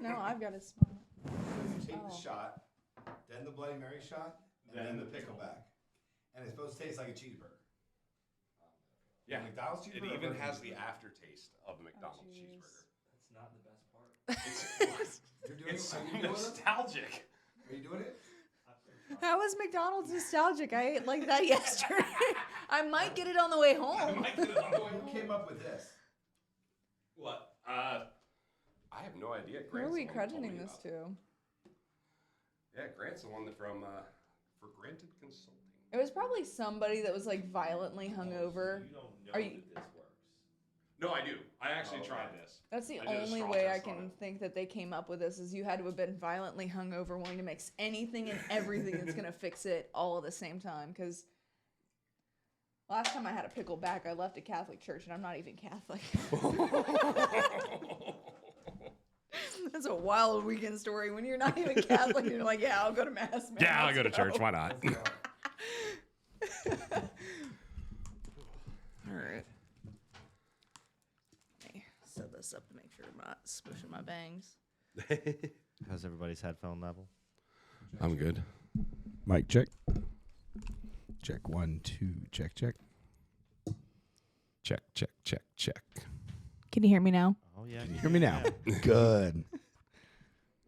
No, I've got a small. You take the shot, then the Bloody Mary shot, and then the pickleback. And it's supposed to taste like a cheeseburger. Yeah, McDonald's cheeseburger. It even has the aftertaste of the McDonald's cheeseburger. That's not the best part. You're doing It's it? so Are you doing it? nostalgic. Are you doing it? How is McDonald's nostalgic? I ate like that yesterday. I might get it on the way home. Who came up with this? What? I have no idea. Who are Grant's we the one who told crediting me this about it. to? Yeah, Grant's the one that from For Granted Consulting. It was probably somebody that was like violently hungover. You don't know Are you- that this works. No, I do. I actually tried this. That's the I did a only straw way I test on can it. think that they came up with this is you had to have been violently hungover wanting to mix anything and everything that's going to fix it all at the same time. Because last time I had a pickleback, I left a Catholic church and I'm not even Catholic. That's a wild weekend story. When you're not even Catholic, you're like, yeah, I'll go to mass. Man. Yeah, I'll Let's go to church. Why not? All right. Let me set this up to make sure I'm not smushing my bangs. How's everybody's headphone level? I'm good. Mic check. Check 1, 2. Check. Check, check, check, check. Can you hear me now? Oh yeah. Hear me now. Good.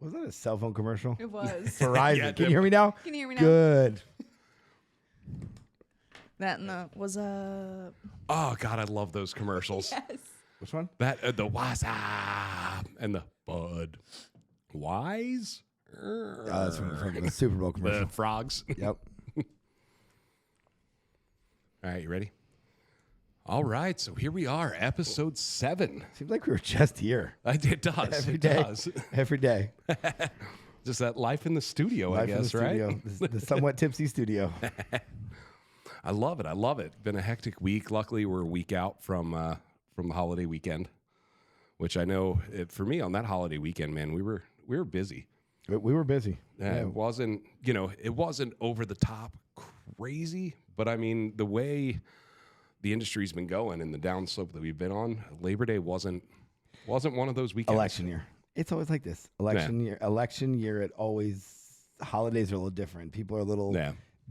Was that a cell phone commercial? It was. Verizon. Yeah, Can you hear me now? Can you hear me now? Good. That and the was a Oh God, I love those commercials. yes. Which one? That the WhatsApp and the Bud Wise. That's from the Super Bowl commercial. The frogs. Yep. All right, you ready? All right, so here we are, episode 7. Seems like we were just here. It does. Every It day. does. Every day. Just that life in the studio, I Live in guess, the right? studio. The Somewhat Tipsy studio. I love it. I love it. Been a hectic week. Luckily, we're a week out from the holiday weekend, which I know for me on that holiday weekend, man, we were busy. We were busy. It wasn't over the top crazy, but I mean the way the industry's been going and the downslope that we've been on, Labor Day wasn't one of those weekends. Election year. It's always like this. Election year. It always holidays are a little different. People are a little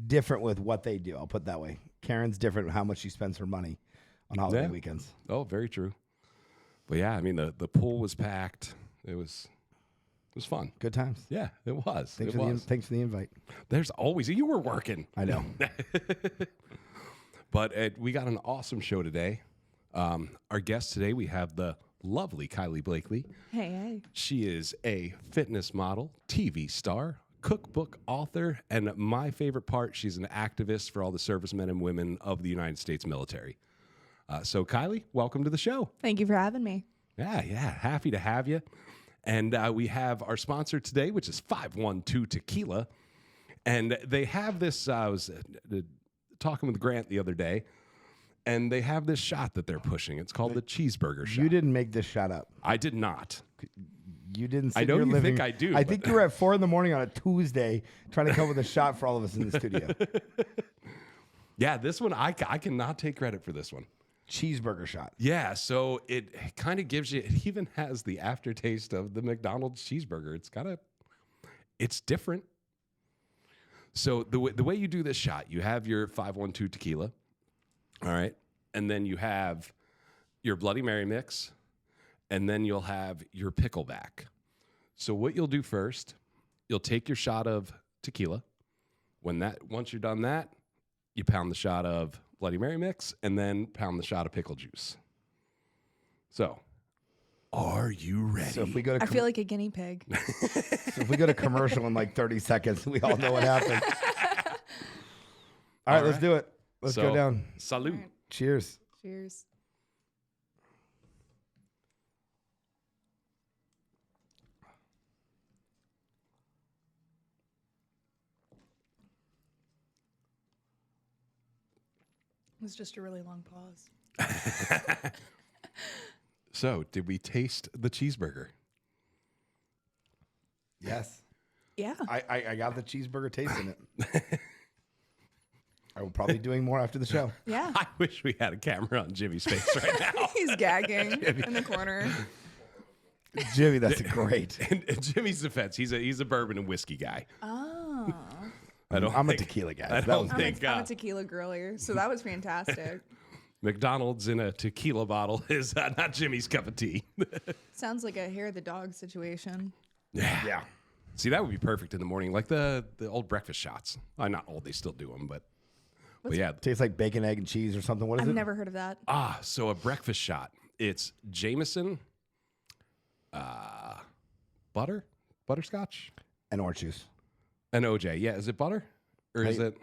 different with what they do. I'll put it that way. Karen's different with how much she spends her money on holiday weekends. Oh, very true. But yeah, I mean the pool was packed. It was fun. Good times. Yeah, it was. Thanks for the invite. There's always you were working. I know. But we got an awesome show today. Our guest today, we have the lovely Kylie Blakely. Hey. She is a fitness model, TV star, cookbook author, and my favorite part, she's an activist for all the servicemen and women of the United States military. So Kylie, welcome to the show. Thank you for having me. Yeah, happy to have you. And we have our sponsor today, which is 512 Tequila. And they have this, I was talking with Grant the other day, and they have this shot that they're pushing. It's called the cheeseburger shot. You didn't make this shot up. I did not. You didn't. I know you think I do. I think you were at 4 a.m. on a Tuesday trying to come up with a shot for all of us in the studio. Yeah, this one, I cannot take credit for this one. Cheeseburger shot. Yeah, so it kind of gives you, it even has the aftertaste of the McDonald's cheeseburger. It's different. So the way you do this shot, you have your 512 tequila, all right? And then you have your Bloody Mary mix, and then you'll have your pickleback. So what you'll do first, you'll take your shot of tequila. Once you're done that, you pound the shot of Bloody Mary mix, and then pound the shot of pickle juice. So, are you ready? So if we go to I feel like a guinea pig. so if we go to commercial in like 30 seconds, we all know what happened. All right, let's do it. Let's go down. Salute. All right. Cheers. Cheers. It was just a really long pause. So, did we taste the cheeseburger? Yes. Yeah. I got the cheeseburger taste in it. I will probably be doing more after the show. Yeah. I wish we had a camera on Jimmy's face right now. He's gagging in the corner. Jimmy, that's great. In Jimmy's defense, he's a bourbon and whiskey guy. Oh. I'm a tequila guy. I So that don't was think I'm a tequila girlier, so that was fantastic. McDonald's in a tequila bottle is not Jimmy's cup of tea. Sounds like a hair of the dog situation. yeah. See, that would be perfect in the morning, like the old breakfast shots. Not old, they still do them, but yeah. Tastes like bacon, egg, and cheese or something. What is I've it? never heard of that. So a breakfast shot. It's Jameson, butterscotch, And orange juice. and OJ. Yeah, is it butter? Or is it?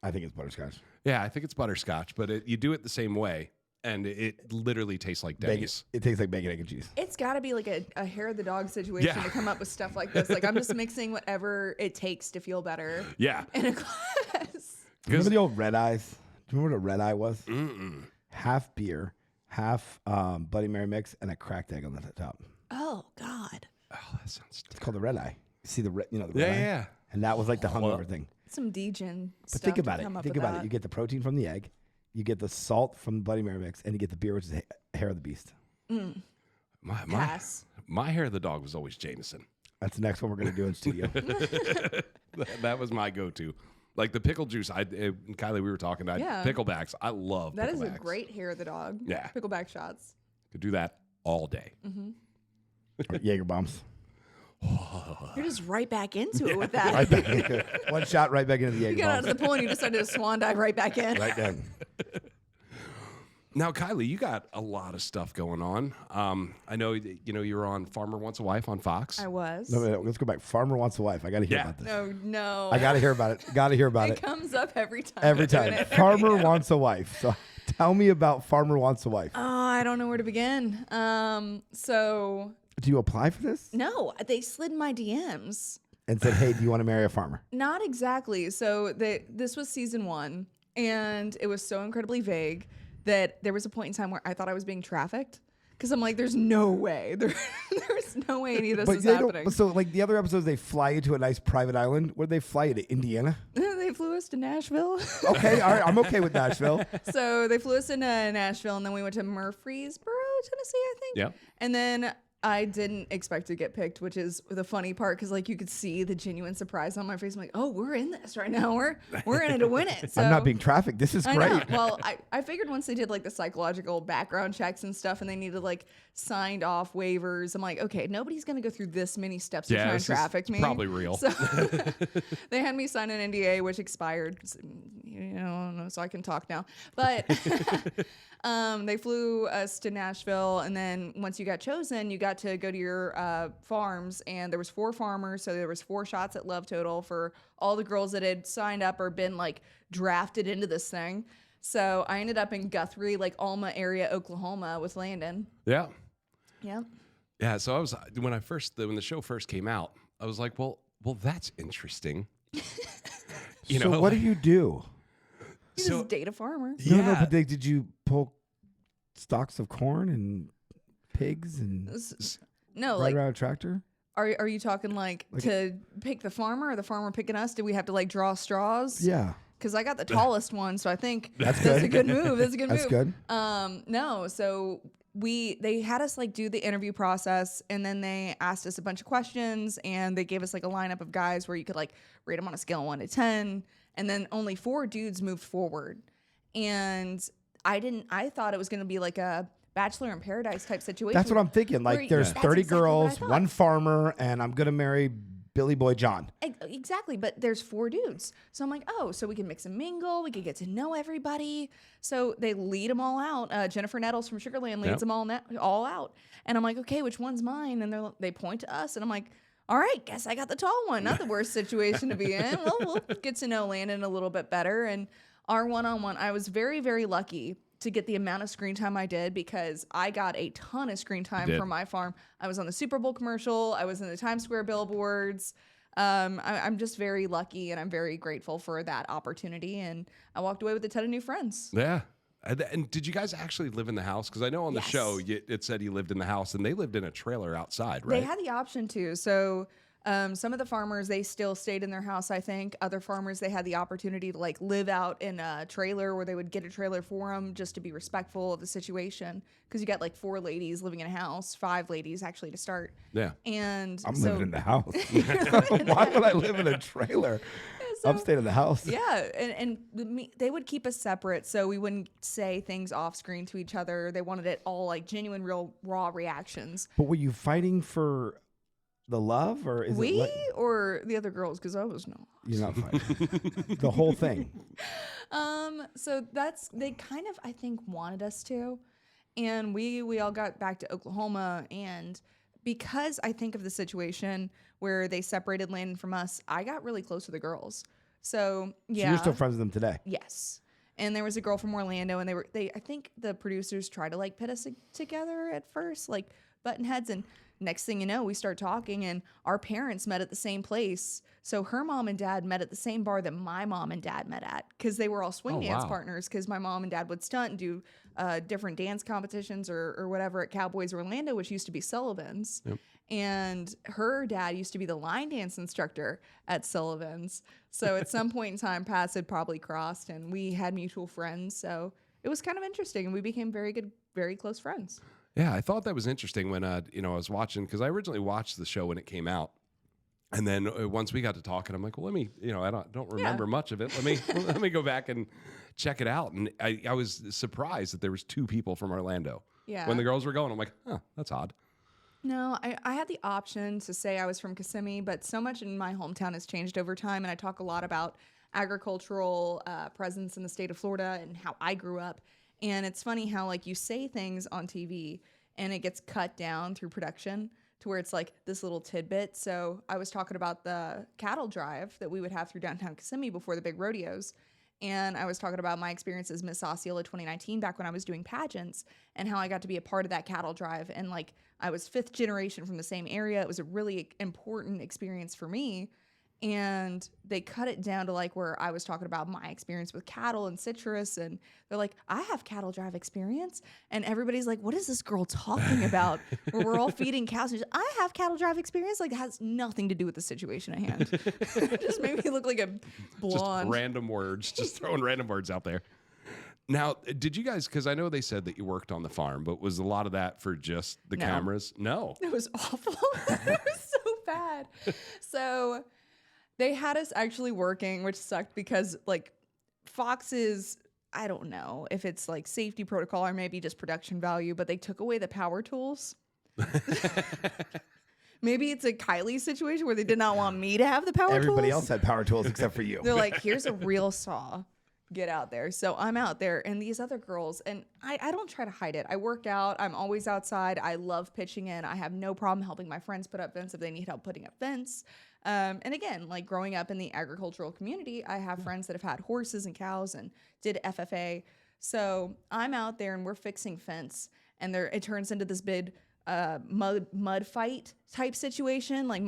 I think it's butterscotch. Yeah, I think it's butterscotch, but you do it the same way, and it literally tastes like Bacon. Denny's. It tastes like bacon, egg, and cheese. It's got to be like a hair of the dog situation Yeah. to come up with stuff like this. Like I'm just mixing whatever it takes to feel better Yeah. in a class. Remember the old red eyes? Do you remember what a red eye was? Mm-mm. Half beer, half Bloody Mary mix, and a cracked egg on the top. Oh God, Oh, that sounds. It's called the red eye. You see the red, the red Yeah, eye? yeah. And that was like the hungover thing. some degen. But think about it. Think about it. You get the protein from the egg, you get the salt from the Bloody Mary mix, and you get the beer, which is hair of the beast. Pass. My hair of the dog was always Jameson. That's the next one we're going to do in studio. That was my go-to. Like the pickle juice, Kylie, we were talking about Yeah. picklebacks. I love That is a picklebacks. great hair of the dog. Yeah. Pickleback shots. Could do that all day. Or Jaeger bombs. You're just right back into it with that. Right back. One shot right back into the You Jaeger got out bombs. of the pool and you decided to swan dive right back in. Right then. Now, Kylie, you got a lot of stuff going on. I know you were on Farmer Wants a Wife on Fox. I was. No, let's go back. Farmer wants a wife. I got to hear Yeah. about this. No. I got to hear about it. Got to hear about It it. comes up every time. Every we're doing time. it. Farmer wants a wife. So tell me about Farmer wants a wife. Oh, I don't know where to begin. So Do you apply for this? no, they slid my DMs. And said, hey, do you want to marry a farmer? Not exactly. So this was season 1, and it was so incredibly vague that there was a point in time where I thought I was being trafficked. Because I'm like, there's no way. There's no way any of this is they happening. don't. So, like the other episodes, they fly you to a nice private island. Where'd they fly you to? Indiana? They flew us to Nashville. Okay, all right. I'm okay with Nashville. So they flew us into Nashville, and then we went to Murfreesboro, Tennessee, I think. Yeah. And then I didn't expect to get picked, which is the funny part, because like you could see the genuine surprise on my face. I'm like, oh, we're in this right now. We're in it to win it. So I'm not being trafficked. This is I great. know. Well, I figured once they did like the psychological background checks and stuff, and they needed like signed off waivers, I'm like, okay, nobody's gonna go through this many steps to try and this is traffic me. probably real. So they had me sign an NDA, which expired, so I can talk now. But they flew us to Nashville, and then once you got chosen, you got to go to your farms, and there was 4 farmers, so there was 4 shots at love total for all the girls that had signed up or been like drafted into this thing. So I ended up in Guthrie, like Alma area, Oklahoma, with Landon. Yeah. Yeah. Yeah. So I was when the show first came out, I was like, well, that's interesting. So what do you do? You So- just date a farmer. No, Yeah. but did you pull stalks of corn and pigs and No, ride like, around a tractor? are you talking like to pick the farmer or the farmer picking us? Did we have to like draw straws? Yeah. Because I got the tallest one, so I think That's that's good. a good move. That's a good That's move. good. No, so they had us like do the interview process, and then they asked us a bunch of questions, and they gave us like a lineup of guys where you could like rate them on a scale of 1 to 10, and then only 4 dudes moved forward. And I thought it was going to be like a Bachelor in Paradise type situation. That's what I'm thinking. Where Like there's that's 30 exactly what I girls, thought. 1 farmer, and I'm going to marry Billy Boy John. Exactly, but there's 4 dudes. So I'm like, oh, so we can mix and mingle. We could get to know everybody. So they lead them all out. Jennifer Nettles from Sugarland leads Yep. them all out. And I'm like, okay, which one's mine? And they point to us, and I'm like, all right, guess I got the tall one. Not the worst situation to be in. Well, we'll get to know Landon a little bit better. And our one-on-one, I was very, very lucky to get the amount of screen time I did, because I got a ton of screen time did. from my farm. I was on the Super Bowl commercial. I was in the Times Square billboards. I'm just very lucky, and I'm very grateful for that opportunity. And I walked away with a ton of new friends. Yeah. And did you guys actually live in the house? Because I know on the Yes. show it said you lived in the house, and they lived in a trailer outside, right? They had the option to. So Some of the farmers, they still stayed in their house, I think. Other farmers, they had the opportunity to like live out in a trailer, where they would get a trailer for them just to be respectful of the situation. Because you got like 4 ladies living in a house, 5 ladies actually to start. Yeah. And I'm so, living in the house. Why would I live in a trailer? I'm staying in the house. Yeah, and they would keep us separate, so we wouldn't say things off screen to each other. They wanted it all like genuine, real, raw reactions. But were you fighting for the love, or is We it or the other girls? Because I was no. you're not fighting the whole thing? So they kind of, I think, wanted us to, and we all got back to Oklahoma, and because I think of the situation where they separated Landon from us, I got really close to the girls. So yeah, So you're still friends with them today? yes. And there was a girl from Orlando, and I think the producers tried to like pit us together at first, like button heads, and next thing you know, we start talking, and our parents met at the same place. So her mom and dad met at the same bar that my mom and dad met at, because they were all swing dance partners, because my mom and dad would stunt and do different dance competitions or whatever at Cowboys Orlando, which used to be Sullivan's. Yep. And her dad used to be the line dance instructor at Sullivan's. So at some point in time, paths had probably crossed, and we had mutual friends. So it was kind of interesting, and we became very close friends. Yeah, I thought that was interesting when I was watching, because I originally watched the show when it came out, and then once we got to talking, I'm like, well, let me, I don't remember much of it. Let me go back and check it out. And I was surprised that there was 2 people from Orlando. Yeah. When the girls were going, I'm like, huh, that's odd. No, I had the option to say I was from Kissimmee, but so much in my hometown has changed over time, and I talk a lot about agricultural presence in the state of Florida and how I grew up. And it's funny how like you say things on TV and it gets cut down through production to where it's like this little tidbit. So I was talking about the cattle drive that we would have through downtown Kissimmee before the big rodeos. And I was talking about my experience as Miss Osceola 2019 back when I was doing pageants, and how I got to be a part of that cattle drive. And like I was 5th generation from the same area. It was a really important experience for me. And they cut it down to like where I was talking about my experience with cattle and citrus. And they're like, I have cattle drive experience. And everybody's like, what is this girl talking about? Where we're all feeding cows. And she's, I have cattle drive experience. Like, it has nothing to do with the situation at hand. Just made me look like a blonde. Just random words, just throwing random words out there. Now, did you guys, because I know they said that you worked on the farm, but was a lot of that for just the cameras? No. It was awful. It was so bad. So they had us actually working, which sucked because like Fox's, I don't know if it's like safety protocol or maybe just production value, but they took away the power tools. Maybe it's a Kylie situation where they did not want me to have the power tools. Everybody else had power tools except for you. They're like, here's a real saw. Get out there. So I'm out there, and these other girls, and I don't try to hide it. I work out. I'm always outside. I love pitching in. I have no problem helping my friends put up fence if they need help putting up fence. And again, like growing up in the agricultural community, I have friends that have had horses and cows and did FFA. So I'm out there and we're fixing fence, and it turns into this big mud fight type situation, like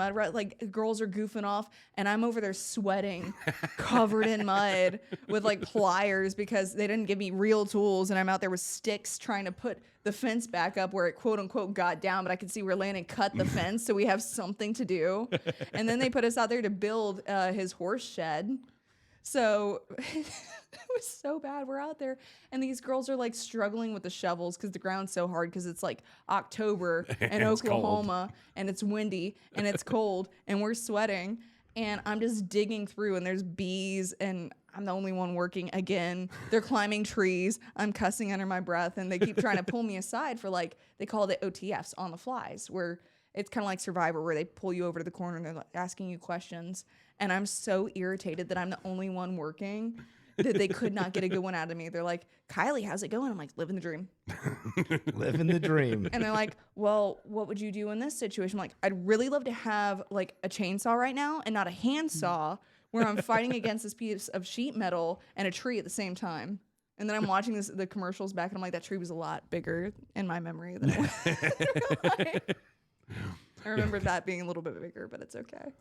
girls are goofing off, and I'm over there sweating, covered in mud with like pliers because they didn't give me real tools, and I'm out there with sticks trying to put the fence back up where it quote unquote got down, but I could see where Landon cut the fence, so we have something to do. And then they put us out there to build his horse shed. So it was so bad. We're out there, and these girls are like struggling with the shovels because the ground's so hard because it's like October in Oklahoma, and it's windy and it's cold, and we're sweating, and I'm just digging through, and there's bees, and I'm the only one working again. They're climbing trees. I'm cussing under my breath, and they keep trying to pull me aside for like, they call it OTFs, on the flies, where it's kind of like Survivor, where they pull you over to the corner and they're like asking you questions. And I'm so irritated that I'm the only one working that they could not get a good one out of me. They're like, Kylie, how's it going? I'm like, living the dream. Living the dream. And they're like, well, what would you do in this situation? I'm like, I'd really love to have like a chainsaw right now and not a handsaw where I'm fighting against this piece of sheet metal and a tree at the same time. And then I'm watching the commercials back, and I'm like, that tree was a lot bigger in my memory than it was. I remember that being a little bit bigger, but it's okay.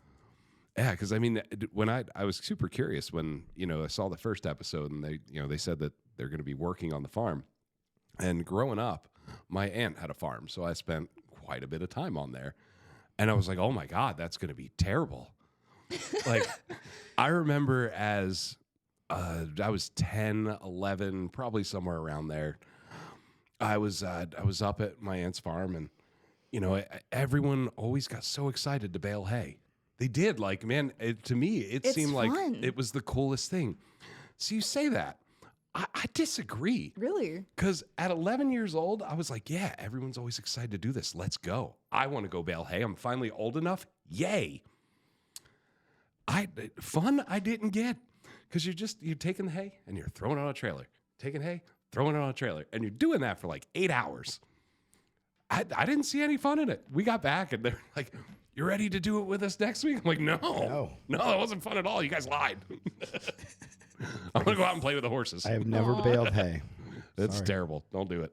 Yeah, because I mean, when I was super curious when I saw the first episode, and they said that they're going to be working on the farm. And growing up, my aunt had a farm, so I spent quite a bit of time on there. And I was like, oh my God, that's going to be terrible. Like, I remember as I was 10, 11, probably somewhere around there. I was up at my aunt's farm, and everyone always got so excited to bale hay. They did. Like, man, to me, it seemed like it was the coolest thing. So you say that. I disagree. Really? Because at 11 years old, I was like, yeah, everyone's always excited to do this. Let's go. I want to go bale hay. I'm finally old enough. Yay. Fun I didn't get. Because you're taking the hay and you're throwing it on a trailer. Taking hay, throwing it on a trailer. And you're doing that for like 8 hours. I didn't see any fun in it. We got back and they're like, you ready to do it with us next week? I'm like, no, that wasn't fun at all. You guys lied. I'm going to go out and play with the horses. I have never baled hay. That's terrible. Don't do it.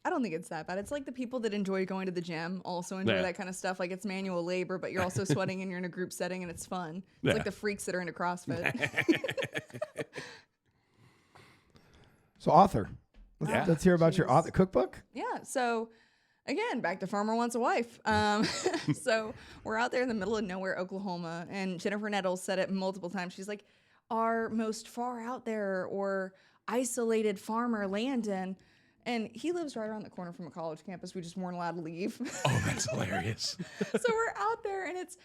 I don't think it's that bad. It's like the people that enjoy going to the gym also enjoy that kind of stuff. Like, it's manual labor, but you're also sweating and you're in a group setting and it's fun. It's like the freaks that are into CrossFit. So author. Let's hear about your author cookbook. Yeah. So again, back to Farmer Wants a Wife. So we're out there in the middle of nowhere, Oklahoma, and Jennifer Nettles said it multiple times. She's like, our most far out there or isolated farmer, Landon. And he lives right around the corner from a college campus. We just weren't allowed to leave. Oh, that's hilarious. So we're out there, and it's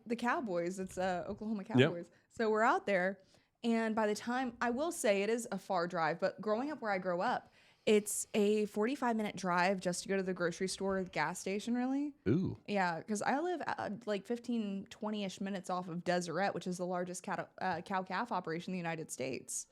the Cowboys. It's Oklahoma Cowboys. Yep. So we're out there, and by the time, I will say it is a far drive, but growing up where I grew up, it's a 45-minute drive just to go to the grocery store or the gas station, really. Ooh. Yeah, because I live like 15, 20-ish minutes off of Deseret, which is the largest cow-calf operation in the United States.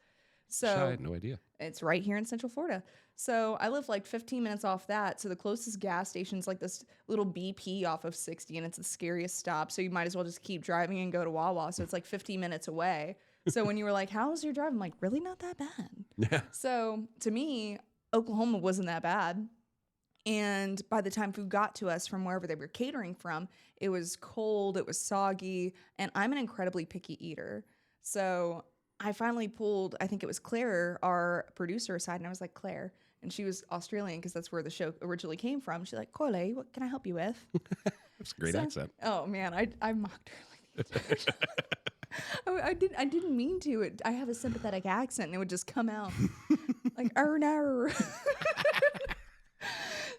So I had no idea. It's right here in Central Florida. So I live like 15 minutes off that. So the closest gas station is like this little BP off of 60, and it's the scariest stop. So you might as well just keep driving and go to Wawa. So it's like 15 minutes away. So when you were like, how was your drive? I'm like, really not that bad. Yeah. So to me, Oklahoma wasn't that bad. And by the time food got to us from wherever they were catering from, it was cold, it was soggy, and I'm an incredibly picky eater. So I finally pulled, I think it was Claire, our producer, aside, and I was like, Claire, and she was Australian because that's where the show originally came from. She's like, Kylie, what can I help you with? That's a great accent. Oh man, I mocked her like I didn't mean to. I have a sympathetic accent, and it would just come out like no.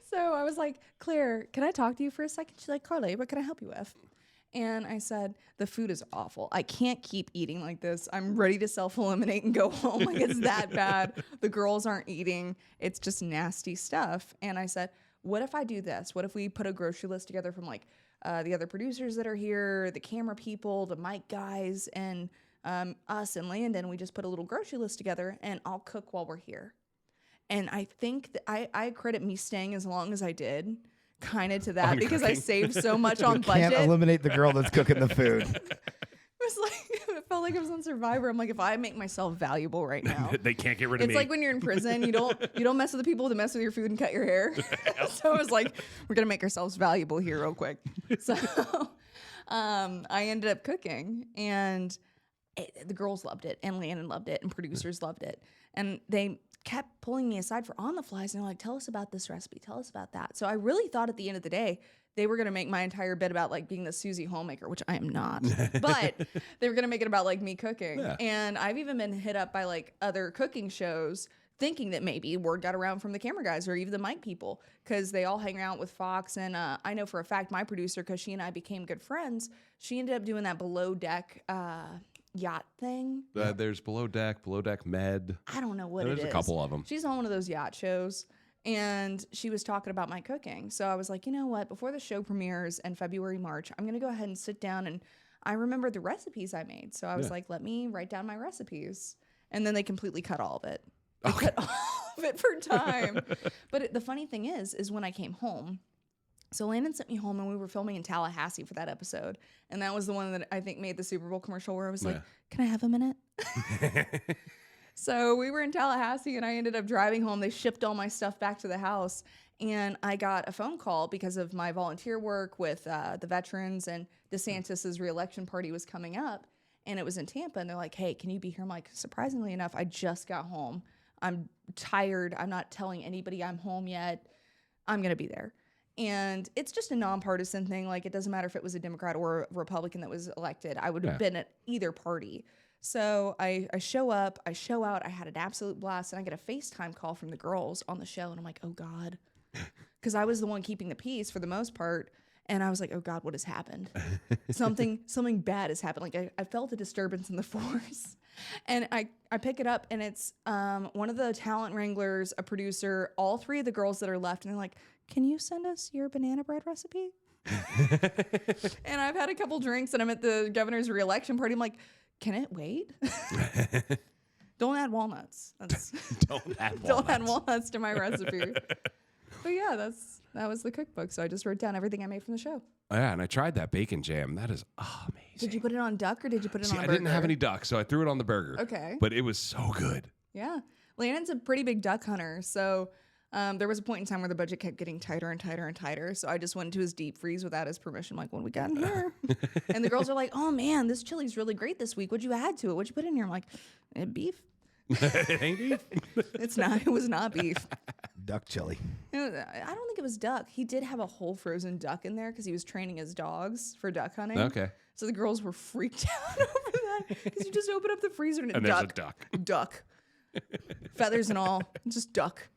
So I was like, Claire, can I talk to you for a second? She's like, Kylie, what can I help you with? And I said, the food is awful. I can't keep eating like this. I'm ready to self-eliminate and go home. Like, it's that bad. The girls aren't eating. It's just nasty stuff. And I said, what if I do this? What if we put a grocery list together from like the other producers that are here, the camera people, the mic guys, and us and Landon? We just put a little grocery list together, and I'll cook while we're here. And I think that I credit me staying as long as I did kind of to that because I saved so much on budget. Can't eliminate the girl that's cooking the food. It felt like I was on Survivor. I'm like, if I make myself valuable right now, they can't get rid of me. It's like when you're in prison, you don't mess with the people that mess with your food and cut your hair. So I was like, we're gonna make ourselves valuable here real quick. So I ended up cooking, and the girls loved it, and Landon loved it, and producers loved it, and they kept pulling me aside for on the flies, and they're like, tell us about this recipe, tell us about that. So I really thought at the end of the day they were going to make my entire bit about like being the Susie homemaker, which I am not, but they were going to make it about like me cooking. Yeah. And I've even been hit up by like other cooking shows thinking that maybe word got around from the camera guys or even the mic people, because they all hang out with Fox. And I know for a fact my producer, because she and I became good friends, she ended up doing that below deck yacht thing. There's below deck med. I don't know what it is. There's a couple of them. She's on one of those yacht shows, and she was talking about my cooking. So I was like, you know what? Before the show premieres in February, March, I'm going to go ahead and sit down, and I remember the recipes I made. So I was like, let me write down my recipes. And then they completely cut all of it. They cut all of it for time. But the funny thing is when I came home, so Landon sent me home, and we were filming in Tallahassee for that episode. And that was the one that I think made the Super Bowl commercial where I was like, can I have a minute? So we were in Tallahassee, and I ended up driving home. They shipped all my stuff back to the house, and I got a phone call because of my volunteer work with the veterans, and DeSantis's reelection party was coming up, and it was in Tampa. And they're like, hey, can you be here? I'm like, surprisingly enough, I just got home. I'm tired. I'm not telling anybody I'm home yet. I'm going to be there. And it's just a nonpartisan thing. Like, it doesn't matter if it was a Democrat or a Republican that was elected. I would have been at either party. So I show up, I show out, I had an absolute blast, and I get a FaceTime call from the girls on the show, and I'm like, oh God. Because I was the one keeping the peace for the most part. And I was like, oh God, what has happened? Something bad has happened. Like, I felt a disturbance in the force. And I pick it up, and it's one of the talent wranglers, a producer, all three of the girls that are left. And they're like, can you send us your banana bread recipe? And I've had a couple drinks, and I'm at the governor's re-election party. I'm like, can it wait? Don't add walnuts. Don't add walnuts to my recipe. But yeah, that was the cookbook. So I just wrote down everything I made from the show. Oh, yeah, and I tried that bacon jam. That is amazing. Did you put it on duck, or did you put it on a burger? I didn't have any duck, so I threw it on the burger. Okay. But it was so good. Yeah. Landon's a pretty big duck hunter. So there was a point in time where the budget kept getting tighter and tighter and tighter. So I just went into his deep freeze without his permission. I'm like, what do we got in here? And the girls are like, oh man, this chili's really great this week. What'd you add to it? What'd you put in here? I'm like, beef. It ain't beef. It's not. It was not beef. Duck chili. I don't think it was duck. He did have a whole frozen duck in there because he was training his dogs for duck hunting. Okay. So the girls were freaked out over that because you just open up the freezer and there's a duck. Duck. Feathers and all. Just duck.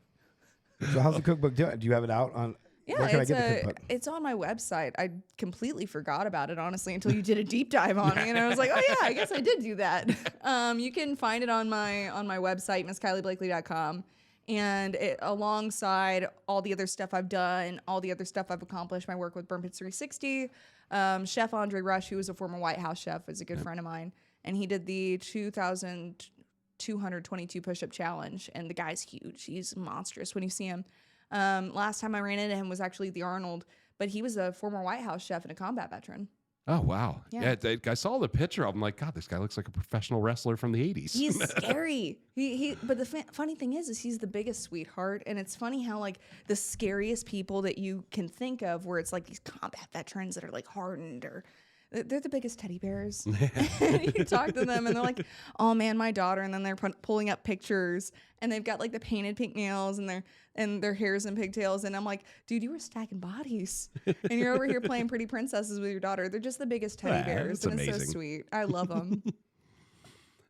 So how's the cookbook doing? Do you have it out on? Yeah, where can I get the cookbook? It's on my website. I completely forgot about it, honestly, until you did a deep dive on me, and I was like, oh yeah, I guess I did do that. You can find it on my website, MissKylieBlakely.com, and alongside all the other stuff I've done, all the other stuff I've accomplished, my work with Burn Pits 360, Chef Andre Rush, who was a former White House chef, is a good friend of mine, and he did the 2,222 push-up challenge, and the guy's huge. He's monstrous when you see him. Last time I ran into him was actually the Arnold, but he was a former White House chef and a combat veteran. Oh, wow. Yeah. I saw the picture. I'm like, God, this guy looks like a professional wrestler from the 80s. He's scary. But the funny thing is he's the biggest sweetheart. And it's funny how, like, the scariest people that you can think of, where it's like these combat veterans that are like hardened, or they're the biggest teddy bears. You talk to them and they're like, oh man, my daughter. And then they're pulling up pictures, and they've got like the painted pink nails and their hair's in pigtails. And I'm like, dude, you were stacking bodies. And you're over here playing pretty princesses with your daughter. They're just the biggest teddy bears. That's and amazing. It's so sweet. I love them.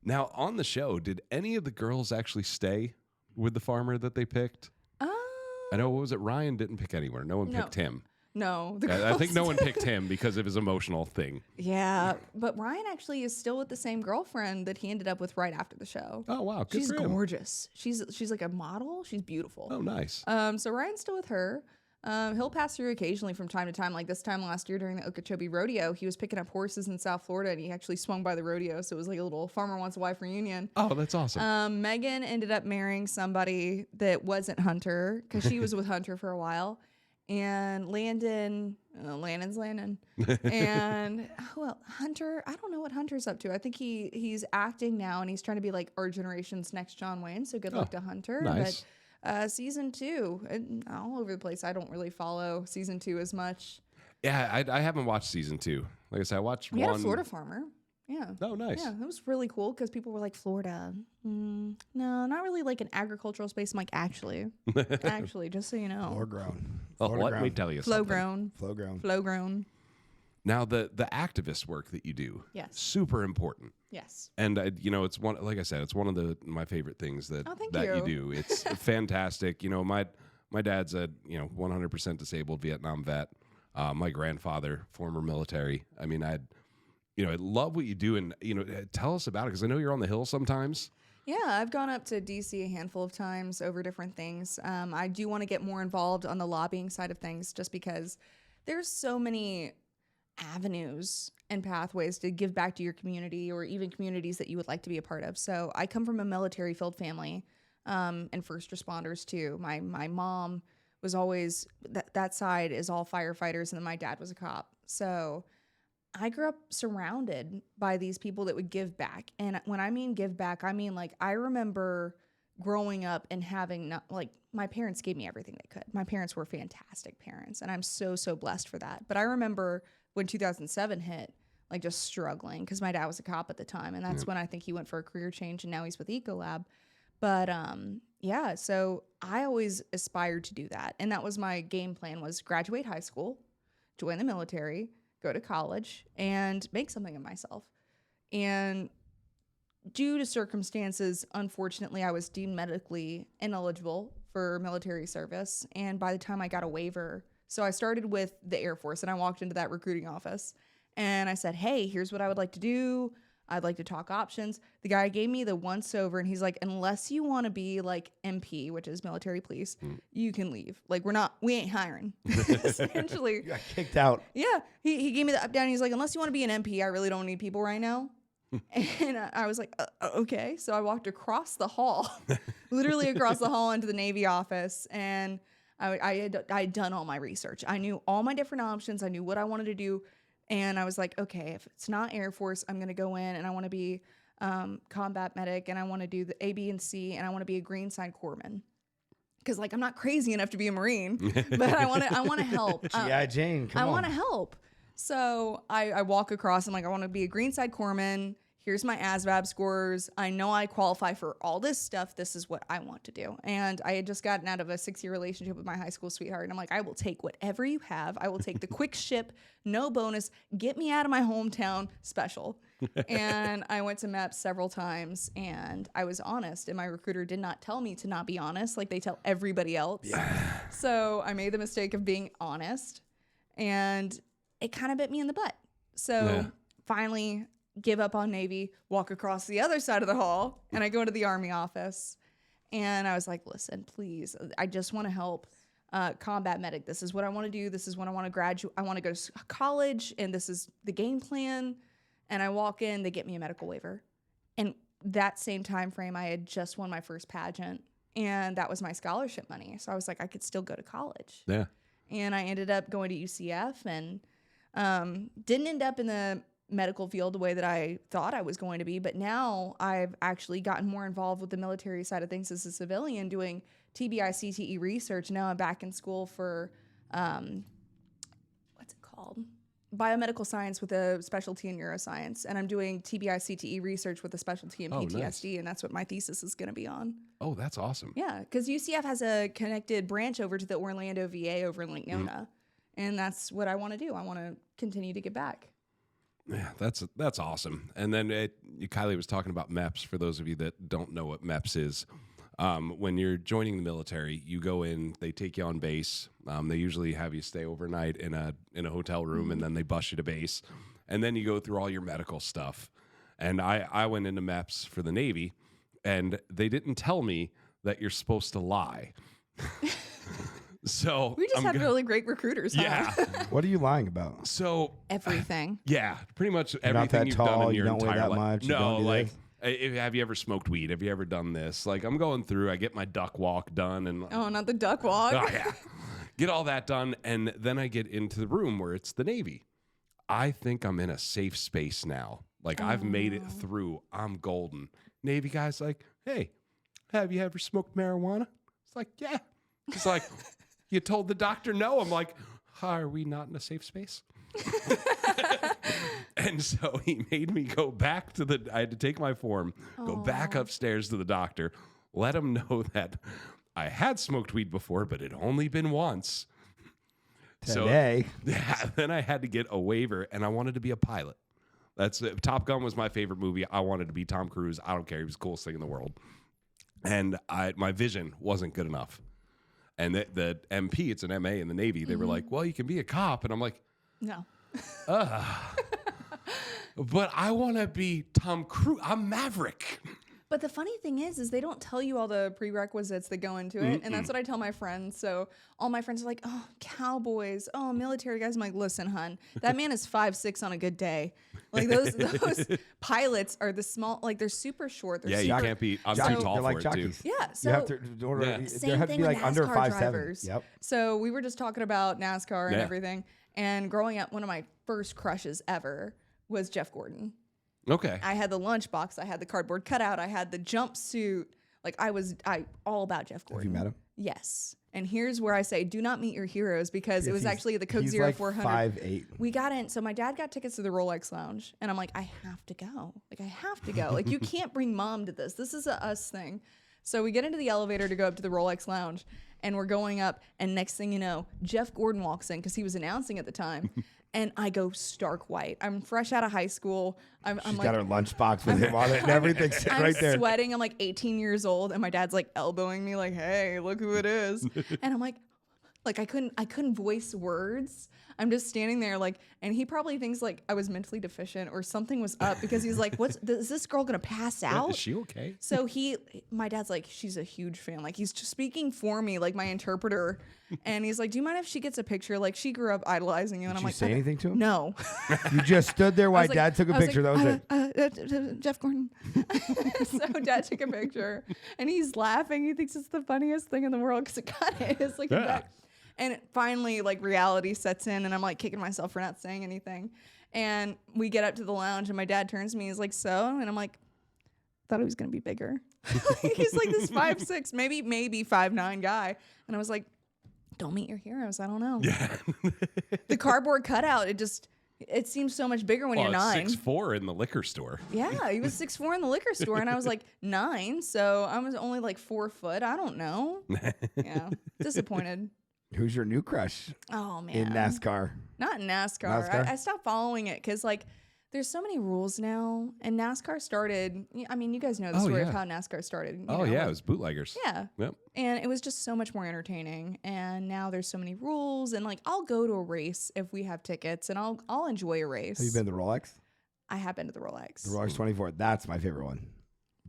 Now, on the show, did any of the girls actually stay with the farmer that they picked? I know, what was it? Ryan didn't pick anywhere. No one picked him. No. I think no one picked him because of his emotional thing. Yeah, but Ryan actually is still with the same girlfriend that he ended up with right after the show. Oh, wow. Good She's for him. gorgeous. She's like a model. She's beautiful. Oh, nice. So Ryan's still with her. He'll pass through occasionally from time to time. Like this time last year during the Okeechobee Rodeo, he was picking up horses in South Florida, and he actually swung by the rodeo. So it was like a little farmer wants a wife reunion. Oh, that's awesome. Megan ended up marrying somebody that wasn't Hunter, because she was with Hunter for a while. And Landon's Landon. And well, Hunter, I don't know what Hunter's up to. I think he's acting now, and he's trying to be like our generation's next John Wayne. So good luck to Hunter. Nice. But season 2, all over the place. I don't really follow season 2 as much. Yeah, I haven't watched season 2. Like I said, I watched We one. had a Florida farmer. Yeah. Oh, nice. Yeah, it was really cool because people were like, Florida. No, not really like an agricultural space. I'm like, actually, just so you know. Floor grown. Well, let me tell you Flow something. grown. Flow grown. Now, the activist work that you do, Yes. super important. Yes. And it's one, like I said, it's one of my favorite things that thank you you. do. It's fantastic. You know, my dad's a 100% disabled Vietnam vet. My grandfather, former military. I mean, I love what you do, and tell us about it, because I know you're on the Hill sometimes. Yeah, I've gone up to DC a handful of times over different things. I do want to get more involved on the lobbying side of things, just because there's so many avenues and pathways to give back to your community, or even communities that you would like to be a part of. So I come from a military field family, and first responders too. My mom was always, that side is all firefighters, and then my dad was a cop. So I grew up surrounded by these people that would give back. And when I mean give back, I mean, like, I remember growing up and having my parents gave me everything they could. My parents were fantastic parents, and I'm so, so blessed for that. But I remember when 2007 hit, like, just struggling, because my dad was a cop at the time. And that's when I think he went for a career change, and now he's with Ecolab. But yeah, so I always aspired to do that. And that was my game plan, was graduate high school, join the military, go to college, and make something of myself. And due to circumstances, unfortunately, I was deemed medically ineligible for military service. And by the time I got a waiver, so I started with the Air Force, and I walked into that recruiting office and I said, hey, here's what I would like to do. I'd like to talk options. The guy gave me the once over, and he's like, unless you want to be like MP, which is military police, you can leave. Like, we ain't hiring. Essentially. You got kicked out. Yeah. He gave me the up down. He's like, unless you want to be an MP, I really don't need people right now. And I was like, okay. So I walked across the hall, literally across the hall into the Navy office. And I had done all my research. I knew all my different options. I knew what I wanted to do. And I was like, okay, if it's not Air Force, I'm going to go in and I want to be combat medic, and I want to do the A, B, and C, and I want to be a green side corpsman. Because, like, I'm not crazy enough to be a Marine, but I want to help. G.I. Jane, come on. I want to help. So I walk across, I'm like, I want to be a green side corpsman. Here's my ASVAB scores. I know I qualify for all this stuff. This is what I want to do. And I had just gotten out of a 6-year relationship with my high school sweetheart. And I'm like, I will take whatever you have. I will take the quick ship, no bonus, get me out of my hometown special. And I went to MEPS several times, and I was honest. And my recruiter did not tell me to not be honest like they tell everybody else. Yeah. So I made the mistake of being honest, and it kind of bit me in the butt. So finally give up on Navy, walk across the other side of the hall, and I go to the Army office. And I was like, listen, please, I just want to help. Combat medic, this is what I want to do. This is when I want to graduate. I want to go to college, and this is the game plan. And I walk in, they get me a medical waiver. And that same time frame, I had just won my first pageant, and that was my scholarship money. So I was like, I could still go to college. Yeah. And I ended up going to UCF, and didn't end up in the medical field the way that I thought I was going to be. But now I've actually gotten more involved with the military side of things as a civilian, doing TBI CTE research. Now I'm back in school for, what's it called? Biomedical science with a specialty in neuroscience. And I'm doing TBI CTE research with a specialty in PTSD. Nice. And that's what my thesis is going to be on. Oh, that's awesome. Yeah, because UCF has a connected branch over to the Orlando VA over in Lake Nona. And that's what I want to do. I want to continue to give back. Yeah, that's awesome. And then Kylie was talking about MEPS. For those of you that don't know what MEPS is, when you're joining the military, you go in, they take you on base. They usually have you stay overnight in a hotel room, and then they bus you to base. And then you go through all your medical stuff. And I went into MEPS for the Navy, and they didn't tell me that you're supposed to lie. So we just have really great recruiters. Huh? Yeah. What are you lying about? So everything. Yeah, pretty much You're everything you've done in your you don't entire weigh that life. much, you No, don't do like this? have you ever smoked weed? Have you ever done this? Like, I'm going through, I get my duck walk done, and oh, not the duck walk. Oh, yeah. Get all that done, and then I get into the room where it's the Navy. I think I'm in a safe space now. Like, I've made it through. I'm golden. Navy guy's like, hey, have you ever smoked marijuana? It's like, yeah. It's like, you told the doctor no. I'm like, are we not in a safe space? And so he made me go back to I had to take my form, go back upstairs to the doctor, let him know that I had smoked weed before, but it only been once. Today. So, yeah, then I had to get a waiver, and I wanted to be a pilot. Top Gun was my favorite movie. I wanted to be Tom Cruise. I don't care. He was the coolest thing in the world. And my vision wasn't good enough. And the MP, it's an MA in the Navy, they were like, well, you can be a cop. And I'm like, no. But I want to be Tom Cruise. I'm Maverick. But the funny thing is they don't tell you all the prerequisites that go into it. And that's what I tell my friends. So all my friends are like, oh, cowboys, oh, military guys. I'm like, listen, hun, that man is 5'6" on a good day. Like those pilots are the small, like they're super short. They're you can't be, I'm too tall for it too. Yeah. So you have to order, there have to be like under 5'7". Yep. So we were just talking about NASCAR and everything. And growing up, one of my first crushes ever was Jeff Gordon. Okay. I had the lunchbox. I had the cardboard cutout. I had the jumpsuit. Like I all about Jeff Gordon. Have you met him? Yes. And here's where I say, do not meet your heroes, because it was actually the Coke 0400. Like 5'8". We got in. So my dad got tickets to the Rolex Lounge, and I'm like, I have to go. Like I have to go. Like you can't bring mom to this. This is a us thing. So we get into the elevator to go up to the Rolex Lounge, and we're going up, and next thing you know, Jeff Gordon walks in because he was announcing at the time. And I go stark white. I'm fresh out of high school. She's got her lunchbox with him on it and everything's right there. I'm sweating. I'm like 18 years old, and my dad's like elbowing me, like, "Hey, look who it is." And I'm like I couldn't voice words. I'm just standing there like, and he probably thinks like I was mentally deficient or something was up because he's like, is this girl gonna pass out? Is she okay? So my dad's like, she's a huge fan. Like he's just speaking for me, like my interpreter. And he's like, do you mind if she gets a picture? Like she grew up idolizing you. And I'm like, say anything to him? No. You just stood there while Dad took a picture. That was it. Jeff Gordon. So Dad took a picture and he's laughing. He thinks it's the funniest thing in the world because it kind of is. Like, and finally, like reality sets in, and I'm like kicking myself for not saying anything. And we get up to the lounge, and my dad turns to me. He's like, "So," and I'm like, "Thought he was gonna be bigger." He's like this 5'6", maybe 5'9" guy, and I was like, "Don't meet your heroes." I don't know. Yeah. The cardboard cutout. It seems so much bigger when you're 9. 6'4" in the liquor store. Yeah, he was 6'4" in the liquor store, and I was like 9, so I was only like 4 foot. I don't know. Yeah, disappointed. Who's your new crush? Oh man, in NASCAR? Not in NASCAR. I stopped following it because like there's so many rules now, and NASCAR started. I mean, you guys know the story of how NASCAR started. You know, it was bootleggers. Yeah. Yep. And it was just so much more entertaining. And now there's so many rules, and like I'll go to a race if we have tickets, and I'll enjoy a race. Have you been to the Rolex? I have been to the Rolex. The Rolex 24. That's my favorite one.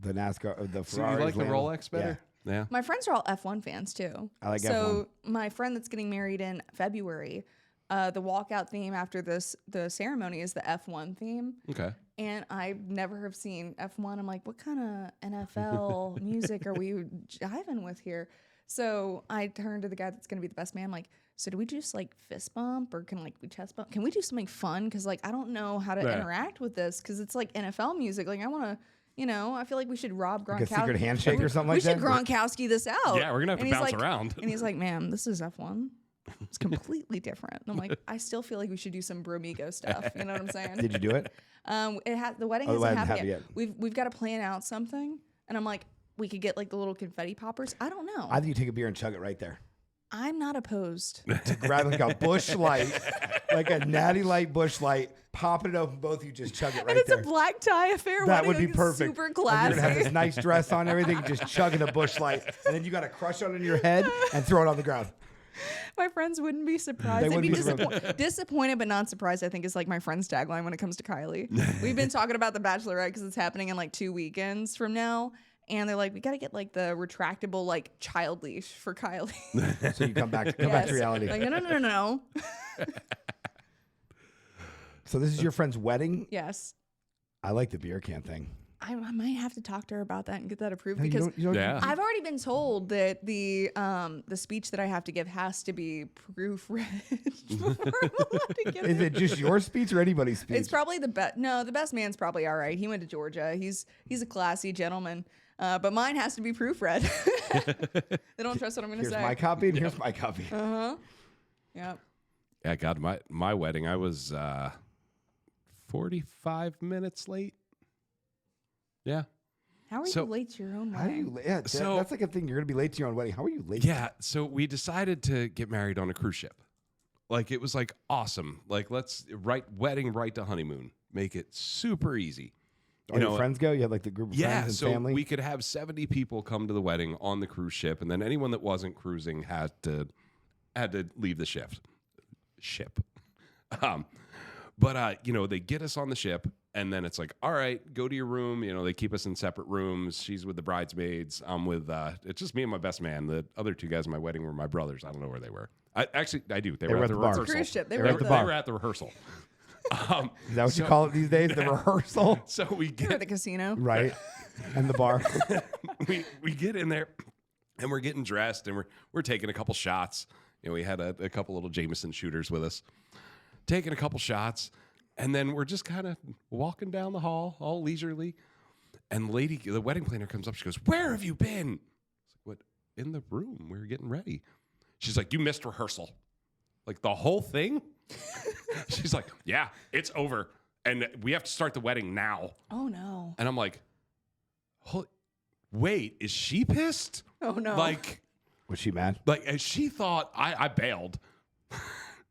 The NASCAR, the Ferrari. So you like the Rolex better? Yeah. My friends are all F1 fans too. I like F1. So my friend that's getting married in February, the walkout theme after the ceremony is the F1 theme. Okay. And I never have seen F1. I'm like, what kind of NFL music are we jiving with here? So I turned to the guy that's going to be the best man. I'm like, so do we just like fist bump or can like we chest bump? Can we do something fun? Because like I don't know how to interact with this because it's like NFL music. Like I want to. You know, I feel like we should Rob Gronkowski. Like a secret handshake or something like that? We should Gronkowski this out. Yeah, we're going to have to bounce like, around. And he's like, "Ma'am, this is F1. It's completely different." And I'm like, I still feel like we should do some Bromigo stuff. You know what I'm saying? Did you do it? The wedding hasn't happened yet. We've got to plan out something. And I'm like, we could get like the little confetti poppers. I don't know. I think you take a beer and chug it right there. I'm not opposed. To grab like a Busch Light, like a Natty Light Busch Light, pop it open, both of you just chug it right and it's there. a black tie affair. That wedding, would be like, perfect. Super And classy. you're gonna have this nice dress on, and everything, just chugging a Busch Light, and then you got to crush it on your head and throw it on the ground. My friends wouldn't be surprised. They They'd be wouldn't be disappointed but not surprised, I think is like my friend's tagline when it comes to Kylie. We've been talking about The Bachelorette because it's happening in like 2 weekends from now. And they're like, we got to get like the retractable like child leash for Kylie. So you come back to reality. Like, no. So this is your friend's wedding? Yes. I like the beer can thing. I might have to talk to her about that and get that approved No, because you don't, I've already been told that the speech that I have to give has to be proofread before I'm allowed to give Is it just your speech or anybody's speech? It's probably the best. No, the best man's probably all right. He went to Georgia. He's a classy gentleman. But mine has to be proofread. They don't trust what I'm going to say. Here's my copy and here's my copy. Uh-huh. Yep. Yeah, God, my wedding, I was 45 minutes late. Yeah. How are you late to your own How do wedding? you? Yeah, that's like a thing. You're gonna be late to your own wedding. How are you late? Yeah. So we decided to get married on a cruise ship. Like it was like awesome. Like let's wedding right to honeymoon. Make it super easy. All your friends go? You had like the group of friends and family? So we could have 70 people come to the wedding on the cruise ship, and then anyone that wasn't cruising had to leave the ship. But they get us on the ship, and then it's like, all right, go to your room. They keep us in separate rooms. She's with the bridesmaids. I'm with it's just me and my best man. The other 2 guys in my wedding were my brothers. I don't know where they were. I do. They were at the bar. rehearsal. Cruise ship. They were at the bar. They were at the rehearsal. Is that what you call it these days? The rehearsal? So we You're at get the casino. Right. And the bar. we get in there, and we're getting dressed, and we're taking a couple shots. We had a couple little Jameson shooters with us, taking a couple shots, and then we're just kind of walking down the hall, all leisurely. And the wedding planner comes up. She goes, "Where have you been?" I was like, "What? In the room. We were getting ready." She's like, "You missed rehearsal." Like the whole thing? She's like, "Yeah, it's over. And we have to start the wedding now." Oh, no. And I'm like, wait, is she pissed? Oh no. Like, Was she mad? and she thought I bailed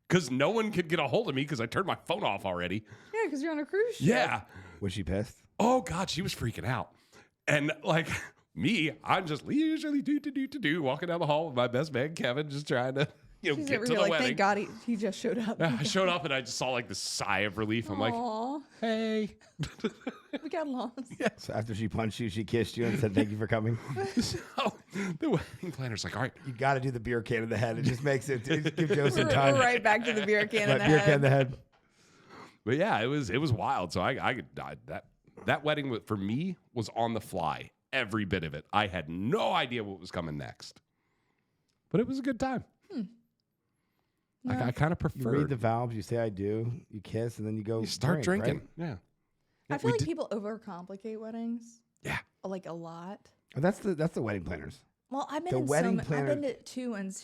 because no one could get a hold of me because I turned my phone off already. Yeah, because you're on a cruise ship. Yeah. Was she pissed? Oh God, she was freaking out. And like me, I'm just leisurely walking down the hall with my best man Kevin, just trying to She's get over to here the like, wedding. thank God he just showed up. Yeah, I showed up and I just saw like this sigh of relief. I'm like, Aw, hey. we got lost. So after she punched you, she kissed you and said, "Thank you for coming." So the wedding planner's like, all right, You got to do the beer can in the head. It just makes it give Joe some We're time. right back to the beer can in the Beer can in head. the head. but yeah, it was wild. So I could that wedding for me was on the fly, every bit of it. I had no idea what was coming next, but it was a good time. I kind of You prefer. read the vows, you say "I do," you kiss, and then you go. You start drink, drinking. right? Yeah. I Yeah, feel we like did- people overcomplicate weddings. Yeah. Like a lot. Oh, that's the wedding planners. Well, I've been The in wedding I've planner- been to two and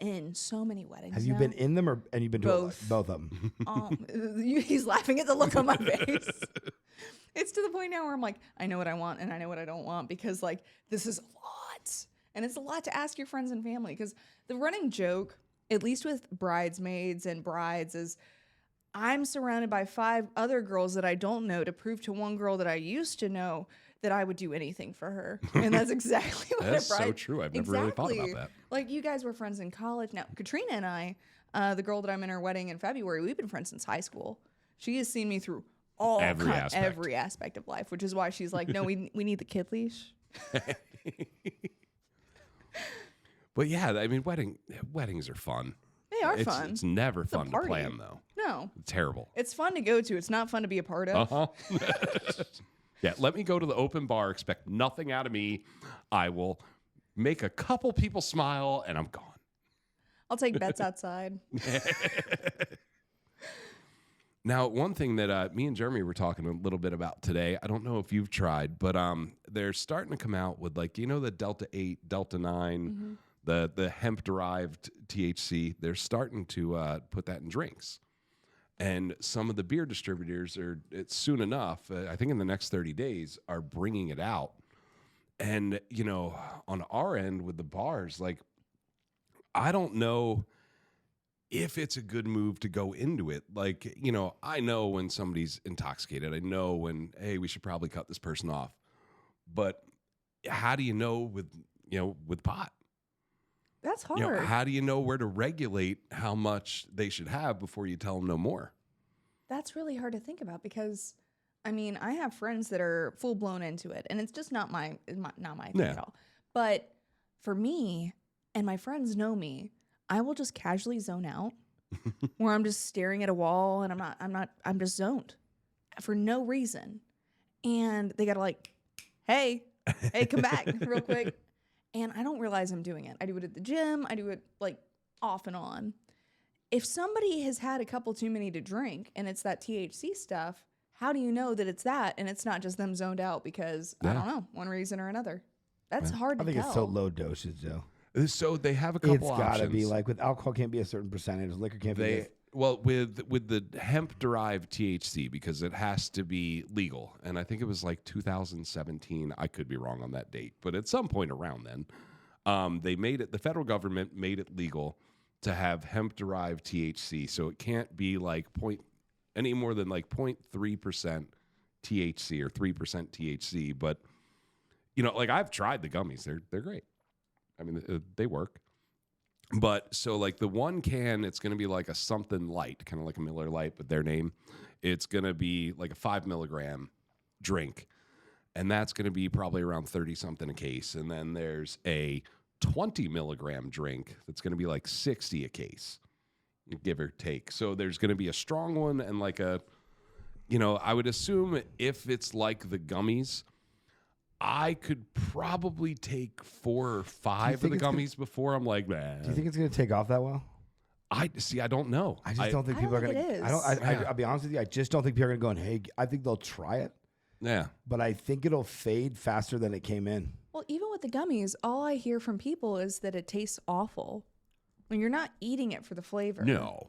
in so many weddings. Have you now. been in them and you've been to Both. both of them? He's laughing at the look on my face. It's to the point now where I'm like, I know what I want and I know what I don't want because like this is a lot. And it's a lot to ask your friends and family because the running joke, at least with bridesmaids and brides, is I'm surrounded by 5 other girls that I don't know to prove to one girl that I used to know that I would do anything for her. And that's exactly what That's a bride... so true. I've never really thought about that. Like, you guys were friends in college. Now, Katrina and I, the girl that I'm in her wedding in February, we've been friends since high school. She has seen me through Every aspect. every aspect of life, which is why she's like, no, we need the kid leash. But yeah, I mean, weddings are fun. They are fun. It's never a fun to party. plan though. No, It's terrible. it's fun to go to. It's not fun to be a part of. Uh-huh. Yeah, let me go to the open bar, expect nothing out of me. I will make a couple people smile and I'm gone. I'll take bets outside. Now, one thing that me and Jeremy were talking a little bit about today, I don't know if you've tried, but they're starting to come out with like, the Delta 8, Delta 9, the hemp-derived THC. They're starting to put that in drinks. And some of the beer distributors it's soon enough, I think in the next 30 days, are bringing it out. And, on our end with the bars, like, I don't know if it's a good move to go into it. Like, I know when somebody's intoxicated. I know when, hey, we should probably cut this person off. But how do you know with pot? That's hard. How do you know where to regulate how much they should have before you tell them no more? That's really hard to think about because, I mean, I have friends that are full blown into it, and it's just not my thing at all. But for me, and my friends know me, I will just casually zone out, where I'm just staring at a wall, and I'm just zoned for no reason, and they gotta like, hey, come back real quick. And I don't realize I'm doing it. I do it at the gym. I do it like off and on. If somebody has had a couple too many to drink and it's that THC stuff, how do you know that it's that and it's not just them zoned out because, I don't know, one reason or another? That's hard to tell. I think it's so low dosage, though. So they have a couple It's got to options. be like with alcohol can't be a certain percentage. Liquor can't be. This. Well, with the hemp-derived THC, because it has to be legal, and I think it was like 2017. I could be wrong on that date, but at some point around then, the federal government made it legal to have hemp-derived THC, so it can't be like any more than like 0.3% THC or 3% THC. But like I've tried the gummies; they're great. I mean, they work. But so like the one can, it's going to be like a something light, kind of like a Miller Lite, but their name. It's going to be like a 5 milligram drink. And that's going to be probably around 30 something a case. And then there's a 20 milligram drink that's going to be like 60 a case, give or take. So there's going to be a strong one and like I would assume if it's like the gummies, I could probably take 4 or 5 of the gummies before I'm like, man. Do you think it's going to take off that well? I don't know. I just don't think people are going to. I'll be honest with you. I just don't think people are going to go, hey, I think they'll try it. Yeah. But I think it'll fade faster than it came in. Well, even with the gummies, all I hear from people is that it tastes awful. When you're not eating it for the flavor. No.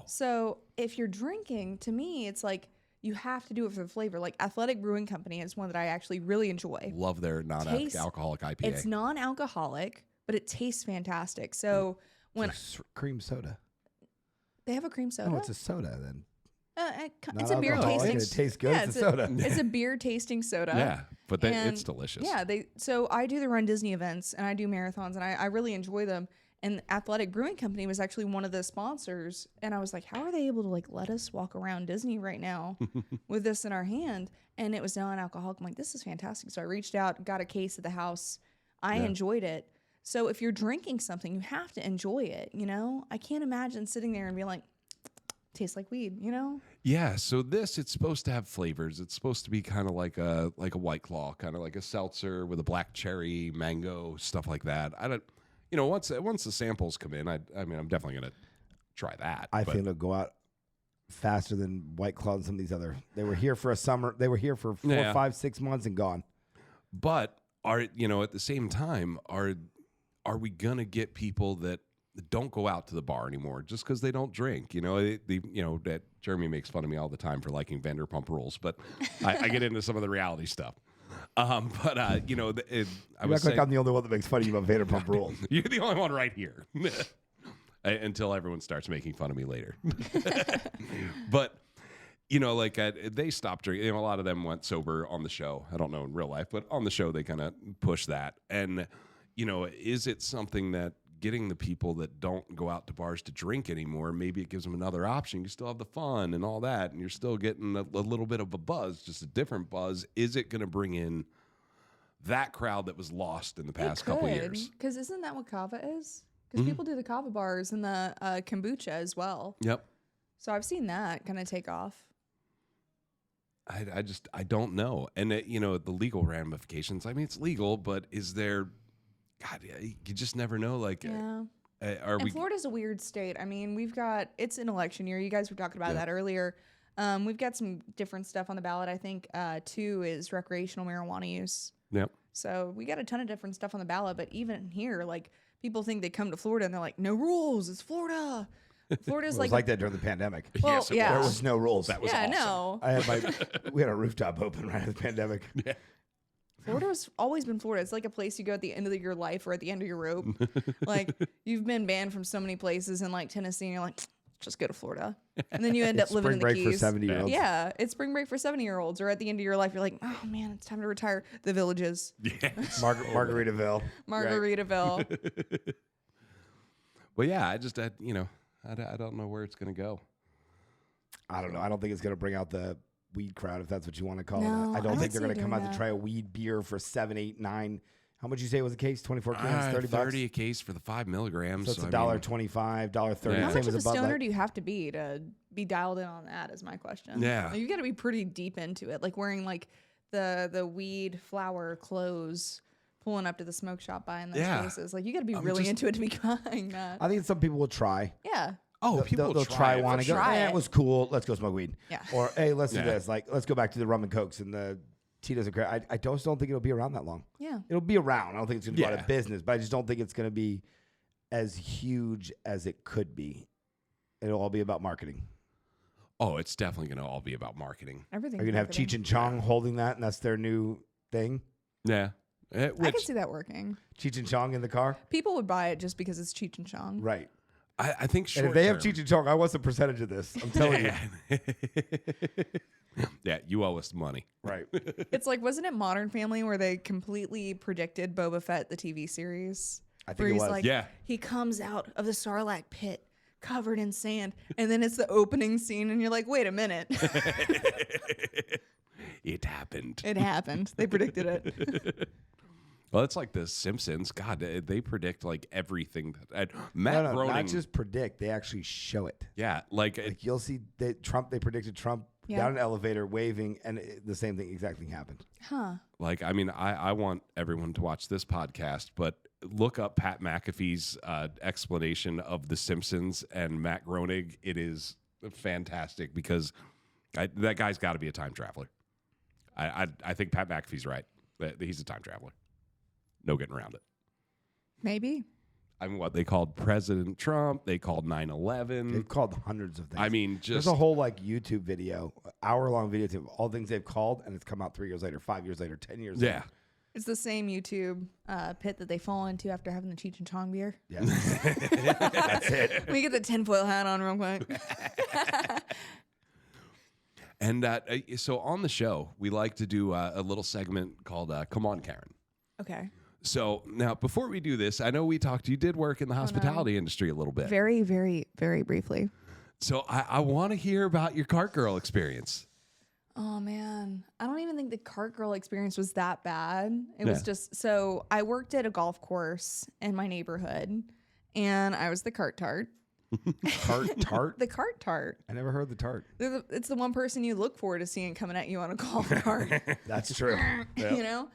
So if you're drinking, to me, it's like you have to do it for the flavor. Like Athletic Brewing Company is one that I actually really enjoy. Love their non-alcoholic IPA. It's non-alcoholic, but it tastes fantastic. So when cream soda. they have a cream soda, No, it's a soda then. it's a beer tasting. It tastes good. Yeah, it's a soda. It's a beer tasting soda. Yeah, but And it's delicious. Yeah, so I do the Run Disney events and I do marathons and I really enjoy them. And Athletic Brewing Company was actually one of the sponsors. And I was like, how are they able to like let us walk around Disney right now with this in our hand? And it was non-alcoholic. I'm like, this is fantastic. So I reached out, got a case at the house. I enjoyed it. So if you're drinking something, you have to enjoy it. You know, I can't imagine sitting there and being like, tastes like weed, you know? Yeah, so it's supposed to have flavors. It's supposed to be kind of like a White Claw, kind of like a seltzer with a black cherry, mango, stuff like that. I don't, once the samples come in, I mean, I'm definitely gonna try that. I think it'll go out faster than White Claw and some of these other. They were here for a summer. They were here for 4, 5, 6 months and gone. But at the same time, are we gonna get people that don't go out to the bar anymore just because they don't drink? That Jeremy makes fun of me all the time for liking Vanderpump Rules, but I get into some of the reality stuff. I was like I'm the only one that makes fun of you about Vanderpump Rules. You're the only one right here. Until everyone starts making fun of me later. But they stopped drinking. A lot of them went sober on the show. I don't know in real life, but on the show they kind of push that. And is it something that getting the people that don't go out to bars to drink anymore, maybe it gives them another option? You still have the fun and all that, and you're still getting a little bit of a buzz, just a different buzz. Is it going to bring in that crowd that was lost in the past couple of years? Because isn't that what kava is? Because people do the kava bars and the kombucha as well. Yep. So I've seen that kind of take off. I don't know. And the legal ramifications, I mean, it's legal, but is there... God, you just never know. Florida's a weird state. I mean, it's an election year. You guys were talking about that earlier. We've got some different stuff on the ballot. I think 2 is recreational marijuana use. Yep. So we got a ton of different stuff on the ballot. But even here, like people think they come to Florida and they're like, no rules. It's Florida. Florida's it was like that during the pandemic. Well, yes, yeah. There was no rules. That was awesome. No. We had a rooftop open right after the pandemic. Yeah. Florida's always been Florida. It's like a place you go at the end of your life or at the end of your rope. Like you've been banned from so many places in like Tennessee and you're like, just go to Florida. And then you end up living in the Spring break Keys. for 70-year-olds. Yeah, it's spring break for 70-year-olds. Or at the end of your life, you're like, oh man, it's time to retire. The Villages. Yes. Margaritaville. Margaritaville. Well, yeah, I don't know where it's going to go. I don't know. I don't think it's going to bring out the weed crowd, if that's what you want to call No, it. I don't think they're see going to come out doing to try a weed beer for 7, 8, 9. How much you say was the case? 24 grams, $30. 30 a case for the 5 milligrams. So it's $1.25, $1.30. Yeah. How Same much as of a Bud stoner Light. do you have to be dialed in on that is my question. Yeah. You got to be pretty deep into it. Like wearing like the weed flower clothes, pulling up to the smoke shop buying those cases. Like you got to be really into it to be buying that. I think some people will try. Yeah. Oh, They'll try one and go, it was cool. Let's go smoke weed. Yeah. Or, hey, let's do this. Like, let's go back to the rum and cokes and the Tito's and crap. I just don't think it'll be around that long. Yeah. It'll be around. I don't think it's going to go out of business, but I just don't think it's going to be as huge as it could be. It'll all be about marketing. Oh, it's definitely going to all be about marketing. Everything. Are you going to have Cheech and Chong holding that, and that's their new thing? Yeah. I could see that working. Cheech and Chong in the car? People would buy it just because it's Cheech and Chong. Right. I think And if they have Cheech and Chong, I want some percentage of this. I'm telling you. Yeah, you owe us money. Right. It's like, wasn't it Modern Family where they completely predicted Boba Fett, the TV series? I think where it he's was. like, Yeah. he comes out of the Sarlacc pit covered in sand, and then it's the opening scene, and you're like, wait a minute. It happened. It happened. They predicted it. Well, it's like the Simpsons. God, they predict like everything. Matt No, Groening. not just predict. They actually show it. Yeah, like You'll see that Trump, they predicted Trump down an elevator waving, and the same thing exactly happened. Huh. Like, I mean, I want everyone to watch this podcast, but look up Pat McAfee's explanation of The Simpsons and Matt Groening. It is fantastic because that guy's got to be a time traveler. I think Pat McAfee's right. He's a time traveler. No getting around it. Maybe. I mean, what they called President Trump, they called 9/11. They've called hundreds of things. I mean, there's a whole like YouTube video, hour-long video of all things they've called, and it's come out 3 years later, 5 years later, 10 years later. It's the same YouTube pit that they fall into after having the Cheech and Chong beer. Yeah. That's it. Let me get the tinfoil hat on real quick. And so on the show, we like to do a little segment called "Come On, Karen." Okay. So now, before we do this, I know we talked. You did work in the hospitality industry a little bit, Very, very, very briefly. so I want to hear about your cart girl experience. Oh man, I don't even think the cart girl experience was that bad. It was just, so I worked at a golf course in my neighborhood, and I was the cart tart. Tart? The cart tart. I never heard the tart. It's the one person you look forward to seeing coming at you on a golf cart. That's true. You know?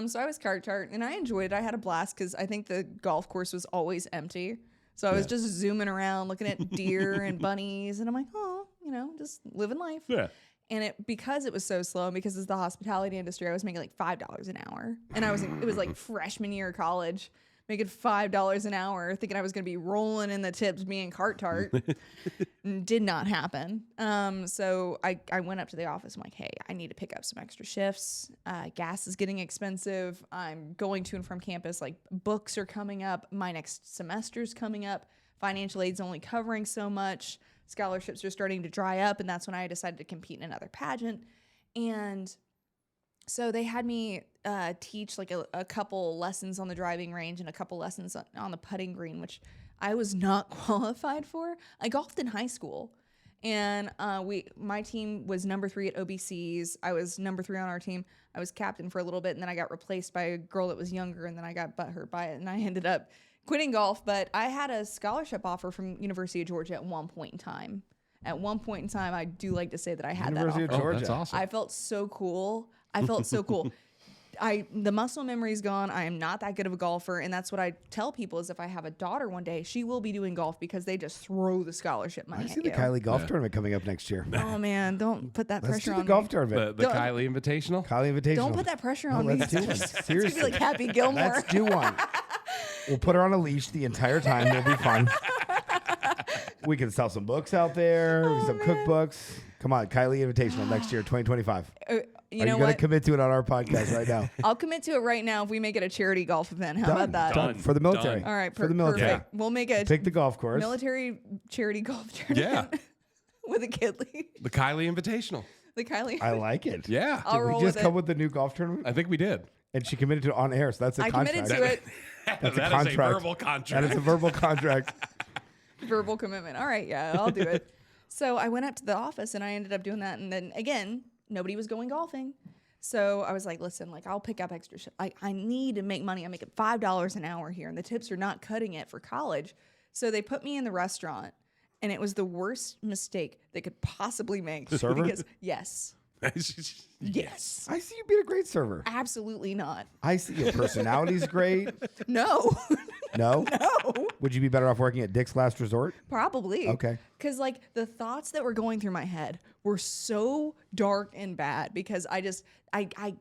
So I was cart tart, and I enjoyed it. I had a blast because I think the golf course was always empty. So I was just zooming around, looking at deer and bunnies, and I'm like, oh, you know, just living life. Yeah. And because it was so slow, and because it's the hospitality industry, I was making like $5 an hour. And it was like freshman year of college, making $5 an hour, thinking I was going to be rolling in the tips being cart tart. Did not happen. So I went up to the office. I'm like, hey, I need to pick up some extra shifts. Gas is getting expensive. I'm going to and from campus. Like, books are coming up. My next semester's coming up. Financial aid's only covering so much. Scholarships are starting to dry up, and that's when I decided to compete in another pageant. And so they had me teach like a couple lessons on the driving range and a couple lessons on the putting green, which I was not qualified for. I golfed in high school, and my team was number 3 at OBCs. I was number 3 on our team. I was captain for a little bit, and then I got replaced by a girl that was younger, and then I got butthurt by it, and I ended up quitting golf. But I had a scholarship offer from University of Georgia at one point in time. At one point in time, I do like to say that I had University that of offer. Georgia. That's awesome. I felt so cool. The muscle memory's gone. I am not that good of a golfer, and that's what I tell people is if I have a daughter one day, she will be doing golf because they just throw the scholarship money I at see you. the Kylie golf tournament coming up next year. Oh man, don't put that Let's pressure do the on golf me. tournament. The Kylie Invitational. Kylie Invitational. Don't put that pressure on No, me. let's do one. It's gonna Seriously. be like Happy Gilmore. Let's do one. We'll put her on a leash the entire time. It'll be fun. We can sell some books out there, some cookbooks. Come on, Kylie Invitational next year, 2025. You Are know you going to what? commit to it on our podcast right now? I'll commit to it right now if we make it a charity golf event. How about that? Done. For the military. Done. All right, For the military. perfect. We'll make a Pick the golf course. military charity golf tournament with a kid league. The Kylie Invitational. The Kylie. I like it. Yeah. I'll Did roll we just with come it. with the new golf tournament? I think we did. And she committed to it on air, so that's a I contract. committed to it. That's That a is contract. verbal contract. That is a verbal contract. Verbal commitment. All right, yeah, I'll do it. So I went up to the office and I ended up doing that. And then again, nobody was going golfing. So I was like, listen, like I'll pick up extra shit. I need to make money. I'm making $5 an hour here and the tips are not cutting it for college. So they put me in the restaurant and it was the worst mistake they could possibly make. Server? Because, yes. Yes. I see you being a great server. Absolutely not. I see your personality's great. No. No? No. Would you be better off working at Dick's Last Resort? Probably. Okay. Because like the thoughts that were going through my head were so dark and bad because I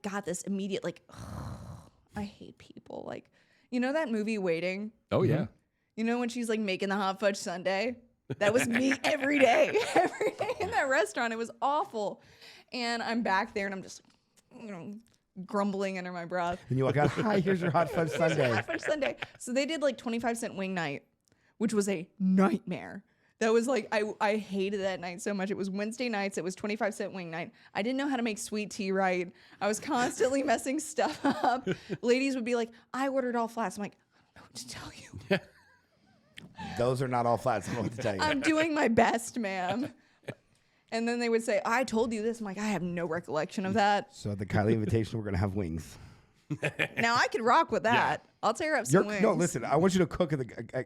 got this immediate like, I hate people. Like, you know that movie Waiting? Oh yeah. You know when she's like making the hot fudge sundae? That was me every day. Every day in that restaurant. It was awful. And I'm back there and I'm just, you know, grumbling under my breath. And you walk out, hi, here's your hot fudge sundae. Hot fudge sundae. So they did like 25-cent wing night, which was a nightmare. That was like, I hated that night so much. It was Wednesday nights. It was 25-cent wing night. I didn't know how to make sweet tea right. I was constantly messing stuff up. Ladies would be like, I ordered all flats. I'm like, I don't know what to tell you. Those are not all flats. I don't know what to tell you. I'm doing my best, ma'am. And then they would say, I told you this. I'm like, I have no recollection of that. So at the Kylie Invitation, we're going to have wings. Now I could rock with that. I'll tear up some wings. No, listen, I want you to cook at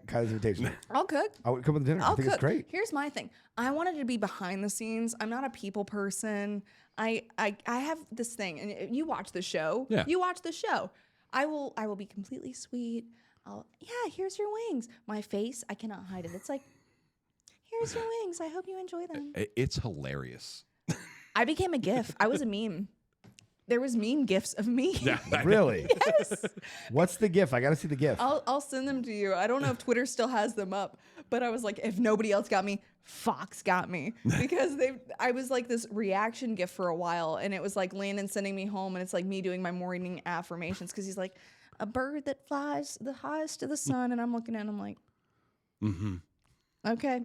Kylie's Invitation. I'll cook. I would come with dinner. I I'll think cook. it's great. Here's my thing. I wanted to be behind the scenes. I'm not a people person. I have this thing, and you watch the show. Yeah. You watch the show. I will be completely sweet. Here's your wings. My face, I cannot hide it. It's like, here's your wings. I hope you enjoy them. It's hilarious. I became a GIF. I was a meme. there was meme gifs of me. Really? Yes. What's the GIF? I got to see the GIF. I'll send them to you. I don't know if Twitter still has them up, but I was like, if nobody else got me, Fox got me, because I was like this reaction GIF for a while, and it was like Landon sending me home, and it's like me doing my morning affirmations, because he's like, a bird that flies the highest to the sun, and I'm looking at him like, okay.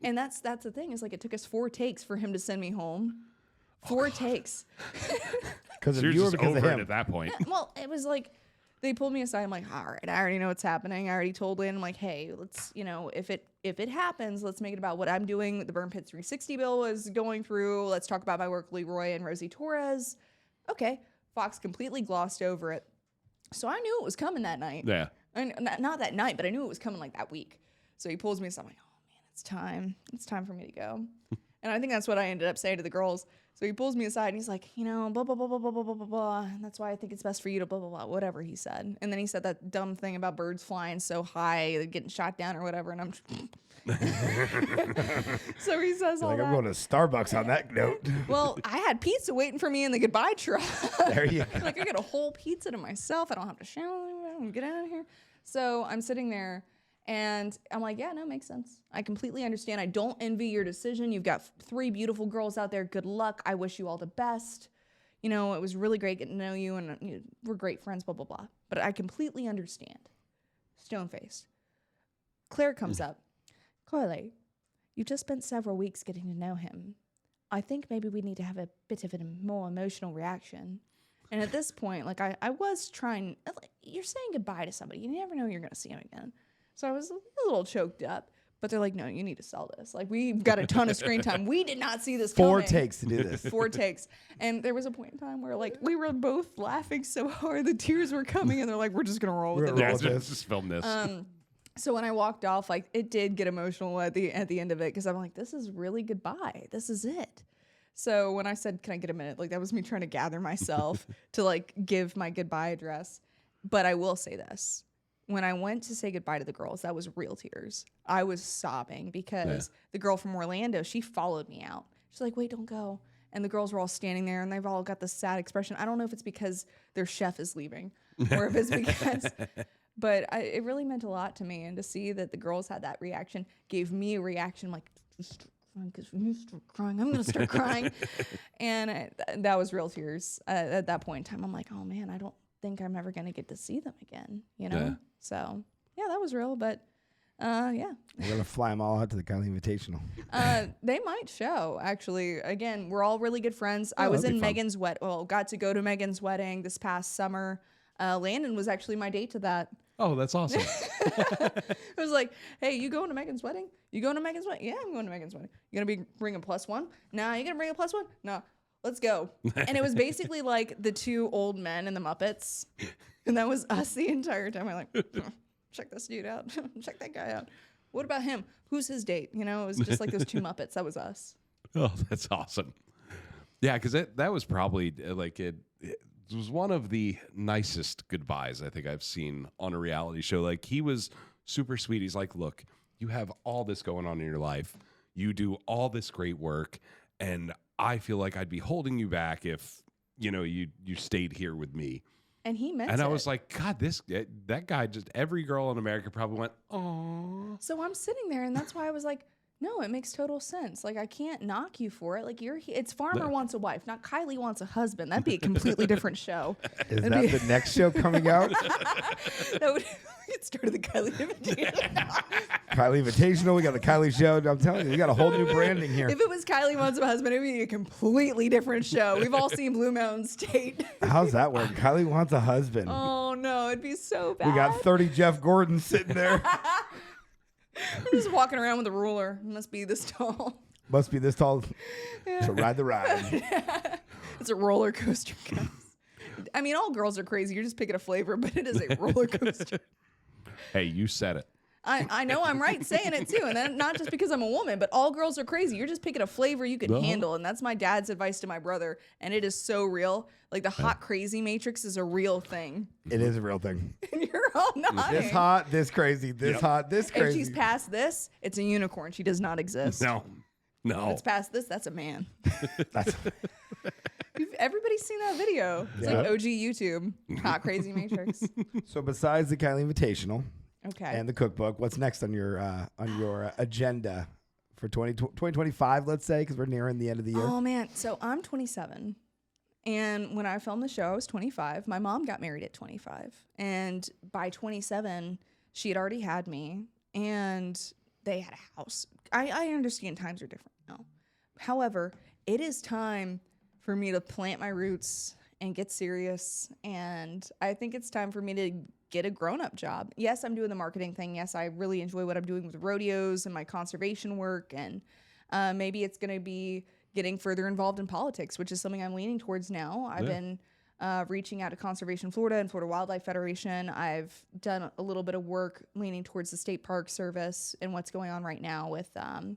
And that's the thing, is like it took us 4 takes for him to send me home. 4 takes. Because You're you were just because of over it him. at that point. Well, it was like they pulled me aside. I'm like, all right, I already know what's happening. I already told Lynn, I'm like, hey, let's, if it happens, let's make it about what I'm doing. The Burn Pit 360 bill is going through. Let's talk about my work, Leroy and Rosie Torres. Okay. Fox completely glossed over it. So I knew it was coming that night. Yeah. And not that night, but I knew it was coming like that week. So he pulls me aside. I'm like, oh man, it's time. It's time for me to go. And I think that's what I ended up saying to the girls. So he pulls me aside and he's like, blah, blah, blah, blah, blah, blah, blah, blah, blah. And that's why I think it's best for you to blah, blah, blah, whatever he said. And then he said that dumb thing about birds flying so high, getting shot down or whatever. And I'm so he says all Like, that. I'm going to Starbucks on that note. Well, I had pizza waiting for me in the goodbye truck. There you go. Like, I got a whole pizza to myself. I don't have to shower. I don't get out of here. So I'm sitting there and I'm like, yeah, no, makes sense. I completely understand. I don't envy your decision. You've got 3 beautiful girls out there. Good luck. I wish you all the best. It was really great getting to know you, and we're great friends, blah, blah, blah. But I completely understand. Stone-faced. Claire comes up. Kylie, you've just spent several weeks getting to know him. I think maybe we need to have a bit of a more emotional reaction. And at this point, like, I was trying, like, you're saying goodbye to somebody. You never know you're going to see him again. So I was a little choked up. But they're like, no, you need to sell this. Like, we've got a ton of screen time. We did not see this coming. 4 takes to do this. 4 takes. And there was a point in time where, like, we were both laughing so hard, the tears were coming, and they're like, we're just going to roll with it. Yeah, let's just film this. So when I walked off, like, it did get emotional at the end of it, because I'm like, this is really goodbye. This is it. So when I said, can I get a minute? Like, that was me trying to gather myself to, like, give my goodbye address. But I will say this. When I went to say goodbye to the girls, that was real tears. I was sobbing because the girl from Orlando, she followed me out. She's like, wait, don't go. And the girls were all standing there, and they've all got this sad expression. I don't know if it's because their chef is leaving or if it's because... But it really meant a lot to me. And to see that the girls had that reaction gave me a reaction like, because when you start crying, I'm going to start crying. And that was real tears. At that point in time, I'm like, oh, man, I don't think I'm ever going to get to see them again, Yeah. So, yeah, that was real. But, yeah. We're going to fly them all out to the Kylie Invitational. They might show, actually. Again, we're all really good friends. I was in Megan's got to go to Megan's wedding this past summer. Landon was actually my date to that. Oh, that's awesome. It was like, hey, you going to Megan's wedding? You going to Megan's wedding? Yeah, I'm going to Megan's wedding. You going to bring a +1? Nah, you going to bring a +1? No, let's go. And it was basically like the 2 old men and the Muppets. And that was us the entire time. I'm like, check this dude out. Check that guy out. What about him? Who's his date? It was just like those 2 Muppets. That was us. Oh, that's awesome. Yeah, because that was probably like it was one of the nicest goodbyes I think I've seen on a reality show. Like, he was super sweet. He's like, look, you have all this going on in your life. You do all this great work. And I feel like I'd be holding you back if, you stayed here with me. And he meant it. And I was like, God, that guy, just every girl in America probably went, oh. So I'm sitting there, and that's why I was like, no, it makes total sense. Like, I can't knock you for it. Like, it's Farmer wants a wife, not Kylie wants a husband. That'd be a completely different show. Is that the next show coming out? That would get started the Kylie Invitational. Kylie Invitational. We got the Kylie Show. I'm telling you, we got a whole new branding here. If it was Kylie wants a husband, it would be a completely different show. We've all seen Blue Mountain State. How's that work? Kylie wants a husband. Oh, no, it'd be so bad. We got 30 Jeff Gordons sitting there. I'm just walking around with a ruler. It must be this tall. Must be this tall to ride the ride. It's a roller coaster, guys. I mean, all girls are crazy. You're just picking a flavor, but it is a roller coaster. Hey, you said it. I know I'm right saying it too. And then not just because I'm a woman, but all girls are crazy. You're just picking a flavor you can handle. And that's my dad's advice to my brother. And it is so real. Like, the hot crazy matrix is a real thing. It is a real thing. And you're all nodding. This hot, this crazy, this hot, this crazy. If she's past this, it's a unicorn. She does not exist. No. If it's past this, that's a man. Everybody's seen that video. It's like OG YouTube. Hot Crazy Matrix. So besides the Kylie Invitational and the cookbook, what's next on your agenda for 2025, let's say, because we're nearing the end of the year? Oh, man. So I'm 27. And when I filmed the show, I was 25. My mom got married at 25. And by 27, she had already had me. And they had a house. I understand times are different now. However, it is time for me to plant my roots and get serious. And I think it's time for me to get a grown-up job. Yes, I'm doing the marketing thing. Yes, I really enjoy what I'm doing with rodeos and my conservation work. And maybe it's going to be getting further involved in politics, which is something I'm leaning towards now. I've been reaching out to Conservation Florida and Florida Wildlife Federation. I've done a little bit of work leaning towards the State Park Service and what's going on right now with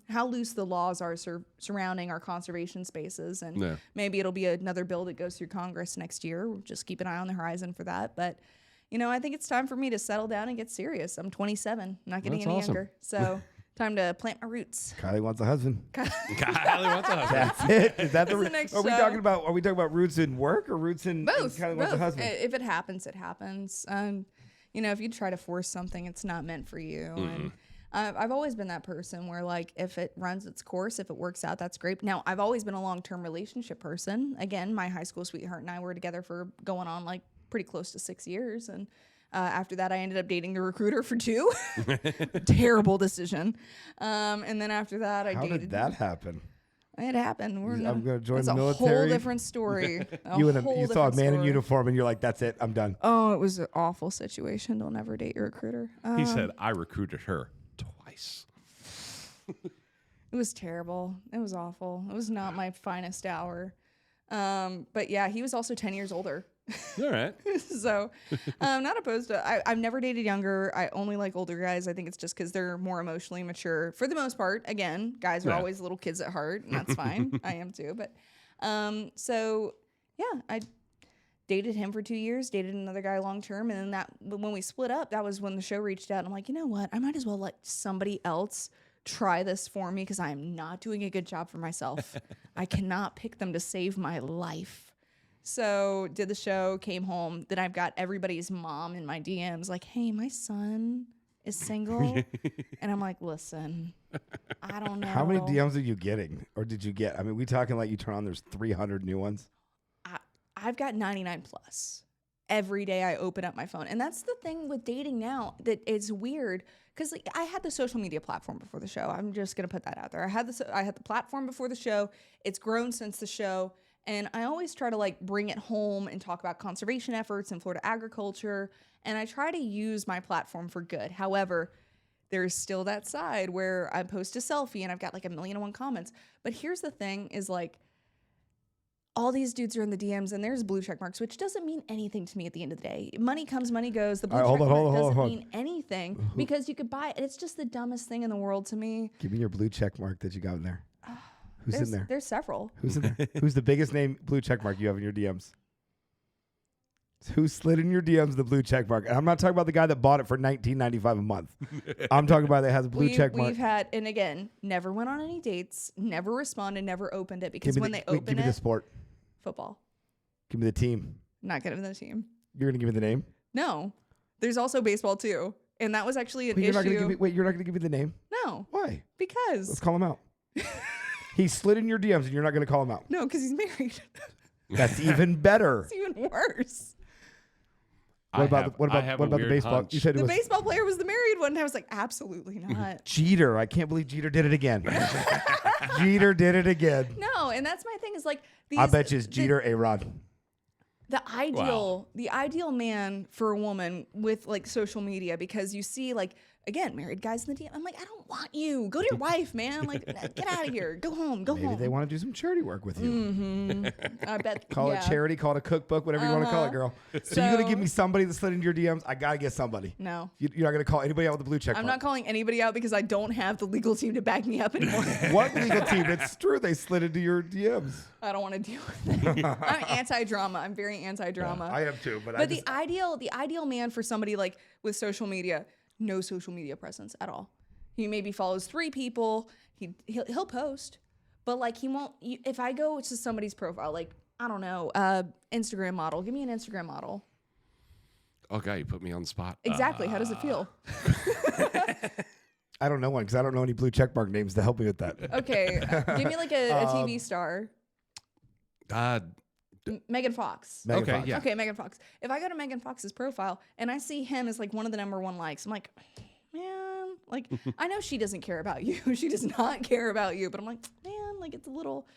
how loose the laws are surrounding our conservation spaces. And maybe it'll be another bill that goes through Congress next year. We'll just keep an eye on the horizon for that. But, I think it's time for me to settle down and get serious. I'm 27, I'm not getting any younger. So time to plant my roots. Kylie wants a husband. Kylie wants a husband. That's it. Is that the next Are we show. talking about roots in work or roots in Both. Kylie wants a husband? If it happens, it happens. If you try to force something, it's not meant for you. And I've always been that person where, like, if it runs its course, if it works out, that's great. Now, I've always been a long-term relationship person. Again, my high school sweetheart and I were together for going on, like, pretty close to 6 years. And after that, I ended up dating the recruiter for 2. Terrible decision. And then after that, How did that happen? It happened. I'm going to join the It's military. a whole different story. You saw a man in uniform and you're like, that's it, I'm done. Oh, it was an awful situation. Don't ever date your recruiter. He said, I recruited her twice. It was terrible. It was awful. It was not my finest hour. But yeah, he was also 10 years older. All right. So I'm not opposed to I've never dated younger. I only like older guys. I think it's just because they're more emotionally mature. For the most part, again, guys are always little kids at heart, and that's fine. I am too. But so yeah, I dated him for 2 years, dated another guy long term, and then when we split up, that was when the show reached out. And I'm like, you know what? I might as well let somebody else try this for me because I am not doing a good job for myself. I cannot pick them to save my life. So did the show, came home. Then I've got everybody's mom in my DMs like, hey, my son is single. And I'm like, listen, I don't know. How many DMs are you getting? Or did you get? I mean, we talking like you turn on, there's 300 new ones? I've got 99 plus. Every day I open up my phone. And that's the thing with dating now that it's weird. Because I had the social media platform before the show. I'm just going to put that out there. I had the platform before the show. It's grown since the show. And I always try to like bring it home and talk about conservation efforts in Florida agriculture. And I try to use my platform for good. However, there's still that side where I post a selfie and I've got like 1,000,001 comments. But here's the thing is like, all these dudes are in the DMs and there's blue check marks, which doesn't mean anything to me at the end of the day. Money comes, money goes. The blue check mark doesn't mean anything because you could buy it. It's just the dumbest thing in the world to me. Give me your blue check mark that you got in there. Who's in there? There's several. Who's in there? Who's the biggest name blue check mark you have in your DMs? Who slid in your DMs the blue check mark? And I'm not talking about the guy that bought it for $19.95 a month. I'm talking about that has a blue check mark. We've had, and again, never went on any dates, never responded, never opened it because when they open give me the sport. Football. Give me the team. Not giving the team. You're gonna give me the name? No. There's also baseball too, and that was actually an issue. You're not gonna give me the name? No. Why? Because. Let's call him out. He slid in your DMs, and you're not gonna call him out. No, because he's married. That's even better. It's even worse. What about the baseball? Hunch. You said the baseball player was the married one. And I was like, absolutely not. Jeter. I can't believe Jeter did it again. Jeter did it again. No, and that's my thing is like I bet you it's Jeter A-Rod. The ideal man for a woman with like social media, because you see like, again, married guys in the DM. I'm like, I don't want you. Go to your wife, man. Like, get out of here. Go home. Go home. Maybe they want to do some charity work with you. Mm-hmm. I bet. Call it charity, call it a cookbook, whatever you want to call it, girl. So you're going to give me somebody that slid into your DMs? I got to get somebody. No. You're not going to call anybody out with a blue check mark? I'm not calling anybody out because I don't have the legal team to back me up anymore. What legal team? It's true. They slid into your DMs. I don't want to deal with it. I'm anti-drama. I'm very anti-drama. Yeah, I am too. But the ideal man for somebody like with social media, no social media presence at all. He maybe follows 3 people. He'll post, but like he won't. If I go to somebody's profile, like I don't know, Instagram model. Give me an Instagram model. Okay, you put me on the spot. Exactly. How does it feel? I don't know one because I don't know any blue checkmark names to help me with that. Okay. Give me like a TV star. Megan Fox. Megan Okay, Fox. yeah. Okay, Megan Fox. If I go to Megan Fox's profile and I see him as like one of the #1 likes, I'm like, man, like I know she doesn't care about you. She does not care about you. But I'm like, man, like it's a little.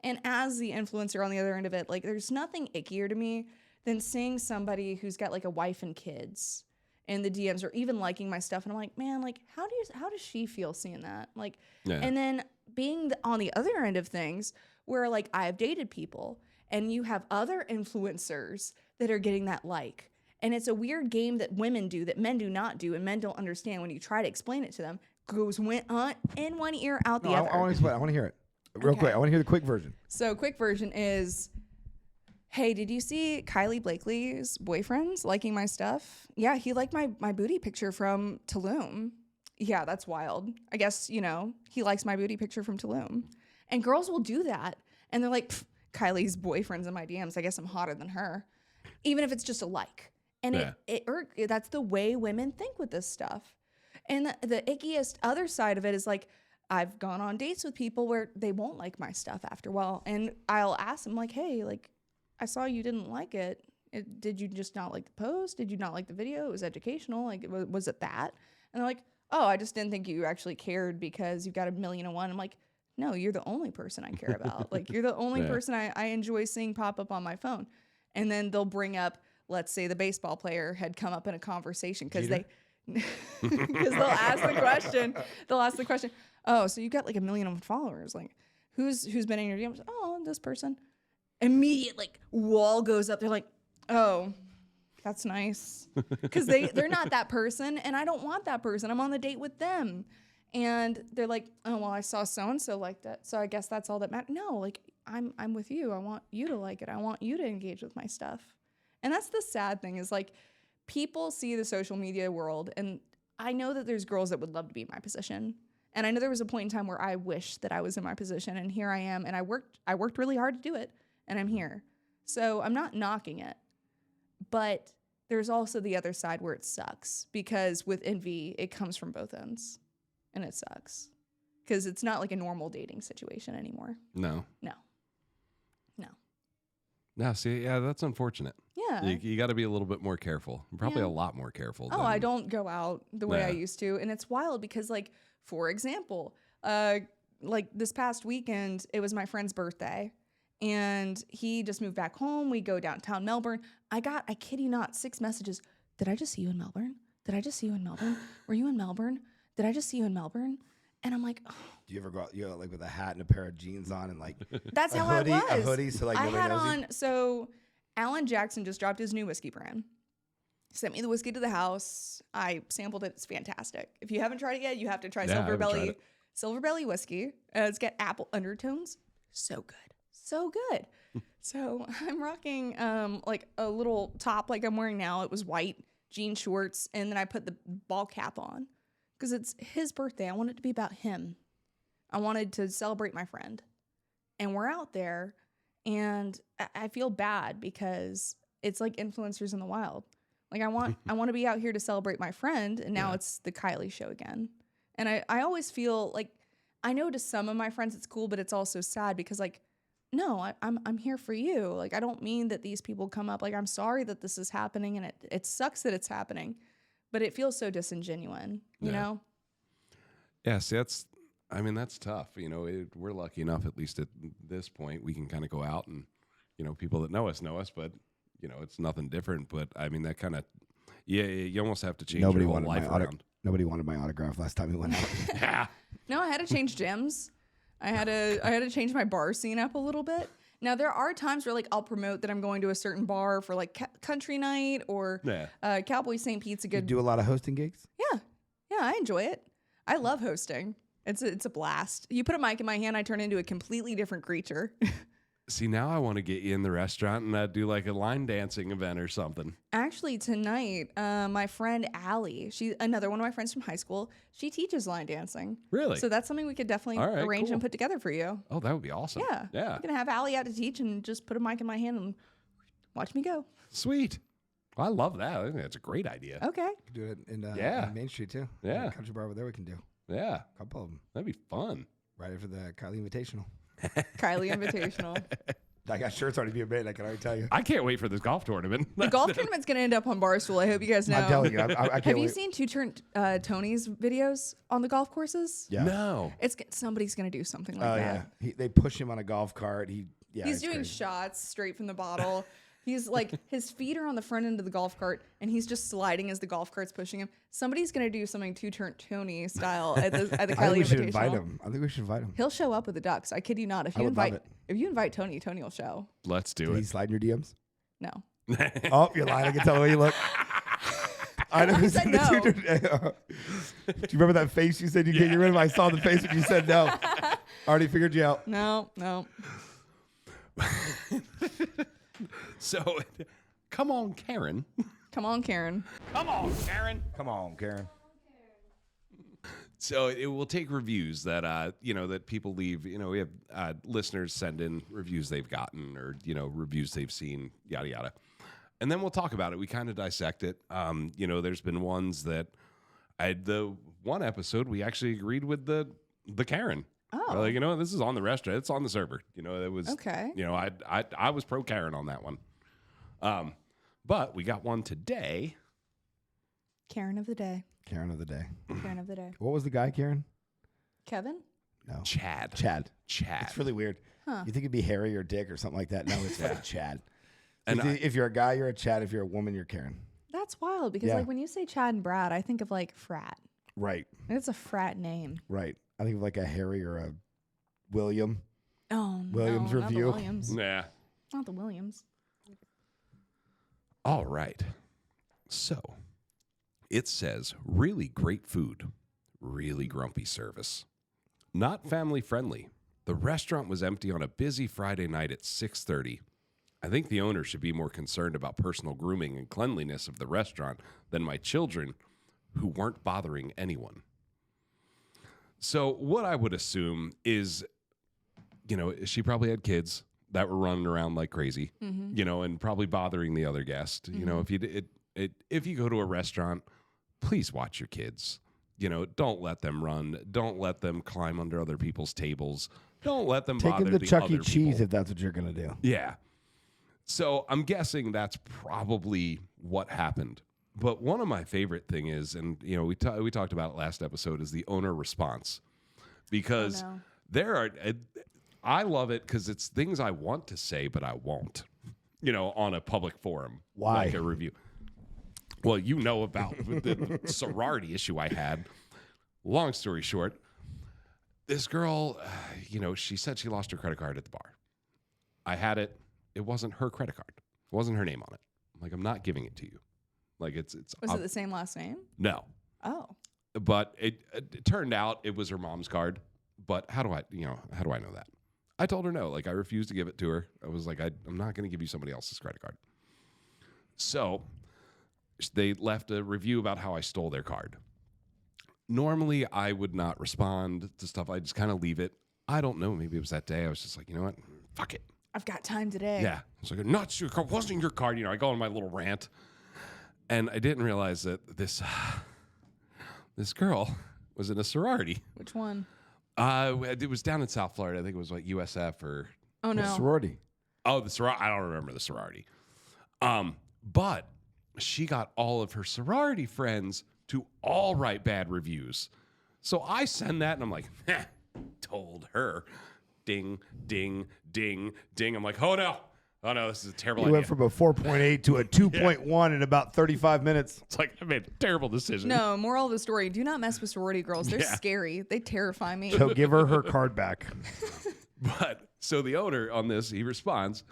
And as the influencer on the other end of it, like there's nothing ickier to me than seeing somebody who's got like a wife and kids in the DMs or even liking my stuff. And I'm like, man, like how does she feel seeing that? Like, and then being on the other end of things where like I have dated people and you have other influencers that are getting that like. And it's a weird game that women do that men do not do, and men don't understand when you try to explain it to them. Goes in one ear, out the other. I want to hear it. Real quick. I want to hear the quick version. So quick version is, hey, did you see Kylie Blakely's boyfriends liking my stuff? Yeah, he liked my booty picture from Tulum. Yeah, that's wild. I guess, he likes my booty picture from Tulum. And girls will do that. And they're like, Kylie's boyfriend's in my DMs. I guess I'm hotter than her. Even if it's just a like. And that's the way women think with this stuff. And the ickiest other side of it is like, I've gone on dates with people where they won't like my stuff after a while. And I'll ask them like, hey, like, I saw you didn't like it. Did you just not like the post? Did you not like the video? It was educational. Like, was it that? And they're like, oh, I just didn't think you actually cared because you've got 1,000,001. I'm like, no, you're the only person I care about. Like, you're the only person I enjoy seeing pop up on my phone. And then they'll bring up, let's say the baseball player had come up in a conversation because they'll ask the question. Oh, so you got like 1,000,000 followers. Like, who's been in your DMs? Oh, this person. Immediate like wall goes up. They're like, oh, that's nice, because they're not that person, and I don't want that person. I'm on the date with them, and they're like, oh well, I saw so and so liked it, so I guess that's all that matters. No, like I'm with you. I want you to like it. I want you to engage with my stuff, and that's the sad thing is like people see the social media world, and I know that there's girls that would love to be in my position. And I know there was a point in time where I wished that I was in my position, and here I am, and I worked really hard to do it, and I'm here. So I'm not knocking it, but there's also the other side where it sucks, because with envy, it comes from both ends, and it sucks because it's not like a normal dating situation anymore. No. See, yeah, that's unfortunate. Yeah. You got to be a little bit more careful. Probably a lot more careful. Oh, I don't go out the way I used to, and it's wild because like, for example, like this past weekend, it was my friend's birthday, and he just moved back home. We go downtown Melbourne. I kid you not, 6 messages. Did I just see you in Melbourne? Did I just see you in Melbourne? Were you in Melbourne? Did I just see you in Melbourne? And I'm like, oh. Do you ever go out, like with a hat and a pair of jeans on and like That's how I was. A hoodie, so like nobody knows you? So Alan Jackson just dropped his new whiskey brand. Sent me the whiskey to the house. I sampled it. It's fantastic. If you haven't tried it yet, you have to try Silver Belly whiskey. It's got apple undertones. So good. So good. So I'm rocking like a little top like I'm wearing now. It was white, jean shorts, and then I put the ball cap on because it's his birthday. I want it to be about him. I wanted to celebrate my friend. And we're out there, and I feel bad because it's like influencers in the wild. Like I want to be out here to celebrate my friend, and now it's the Kylie show again. And I always feel like, I know to some of my friends it's cool, but it's also sad because like, no, I'm here for you. Like I don't mean that these people come up. Like I'm sorry that this is happening, and it sucks that it's happening, but it feels so disingenuine, you know? Yeah, see, that's tough. We're lucky enough, at least at this point, we can kind of go out and, people that know us, but it's nothing different. But I mean, that kind of, you almost have to change your whole life around. Nobody wanted my autograph last time we went out. Yeah. No, I had to change gyms. I had to change my bar scene up a little bit. Now there are times where like I'll promote that I'm going to a certain bar for like country night or Cowboy St. Pete's a good. You do a lot of hosting gigs? Yeah, I enjoy it. I love hosting. It's a blast. You put a mic in my hand, I turn into a completely different creature. See, now I want to get you in the restaurant and do like a line dancing event or something. Actually, tonight, my friend Allie, she's another one of my friends from high school. She teaches line dancing. Really? So that's something we could definitely arrange and put together for you. Oh, that would be awesome. Yeah. Yeah. I'm going to have Allie out to teach and just put a mic in my hand and watch me go. Sweet. I love that. I think that's a great idea. Okay. We can do it in Main Street too. Yeah. Country bar over there we can do. Yeah. A couple of them. That'd be fun. Right after the Kylie Invitational. Kylie Invitational. I got shirts already being made, I can already tell you. I can't wait for this golf tournament. The golf tournament's going to end up on Barstool. I hope you guys know. I'm telling you, I can't Have you wait. seen Tony's videos on the golf courses? Yeah. No. Somebody's going to do something like Oh, that. yeah. They push him on a golf cart. He's it's doing crazy. shots straight from the bottle. He's like, his feet are on the front end of the golf cart, and he's just sliding as the golf cart's pushing him. Somebody's gonna do something two-turn Tony style at the I think Kylie we should Invitational. invite him. I think we should invite him. He'll show up with the ducks. I kid you not. If I you would love invite Tony, Tony will show. Let's do Did he it. slide in your DMs? No. Oh, you're lying. I can tell the way you look. I know. I said no. Do you remember that face you said you can't get rid of? I saw the face when you said no. Already figured you out. No. So, come on, Karen. Come on, Karen. Come on, Karen. Come on, Karen. So it will take reviews that that people leave. We have listeners send in reviews they've gotten or reviews they've seen, yada yada, and then we'll talk about it. We kind of dissect it. There's been ones that the one episode we actually agreed with the Karen. Oh. We're like, this is on the restaurant. It's on the server. It was Okay. I was pro Karen on that one. But we got one today. Karen of the day. Karen of the day. Karen of the day. What was the guy, Karen? Kevin? No. Chad. It's really weird. Huh. You think it'd be Harry or Dick or something like that. No, it's like Chad. And If you're a guy, you're a Chad. If you're a woman, you're Karen. That's wild because Yeah. like when you say Chad and Brad, I think of like frat. Right. It's a frat name. Right. I think of like a Harry or a William. Oh, Williams no, not the review. Williams. Yeah. Not the Williams. All right. So it says really great food, really grumpy service. Not family friendly. The restaurant was empty on a busy Friday night at 6:30. I think the owner should be more concerned about personal grooming and cleanliness of the restaurant than my children who weren't bothering anyone. So what I would assume is, she probably had kids that were running around like crazy, and probably bothering the other guest. If you go to a restaurant, please watch your kids. Don't let them run. Don't let them climb under other people's tables. Don't let them Take bother him to the Chuck E. other Cheese people. if that's what you're going to do. Yeah. So I'm guessing that's probably what happened. But one of my favorite thing is, and we talked about it last episode, is the owner response, because there are. I love it because it's things I want to say, but I won't. On a public forum, Why? like a review. Well, about the sorority issue I had. Long story short, this girl, she said she lost her credit card at the bar. I had it. It wasn't her credit card. It wasn't her name on it. I'm like, I'm not giving it to you. Like it's. Was it the same last name? No. Oh. But it turned out it was her mom's card. But how do I know that? I told her no. Like I refused to give it to her. I was like, I'm not going to give you somebody else's credit card. So they left a review about how I stole their card. Normally, I would not respond to stuff. I just kind of leave it. I don't know. Maybe it was that day. I was just like, you know what? Fuck it. I've got time today. Yeah. I was like, not your card. Wasn't your card. I go on my little rant. And I didn't realize that this girl was in a sorority. Which one? It was down in South Florida. I think it was like USF or. Oh, no. Sorority. Oh, the sorority. I don't remember the sorority. But she got all of her sorority friends to all write bad reviews. So I send that and I'm like, told her. Ding, ding, ding, ding. I'm like, oh no, this is a terrible You idea. went from a 4.8 to a 2.1 in about 35 minutes. It's like, I made a terrible decision. No, moral of the story, do not mess with sorority girls. They're scary. They terrify me. So give her card back. But so the owner on this, he responds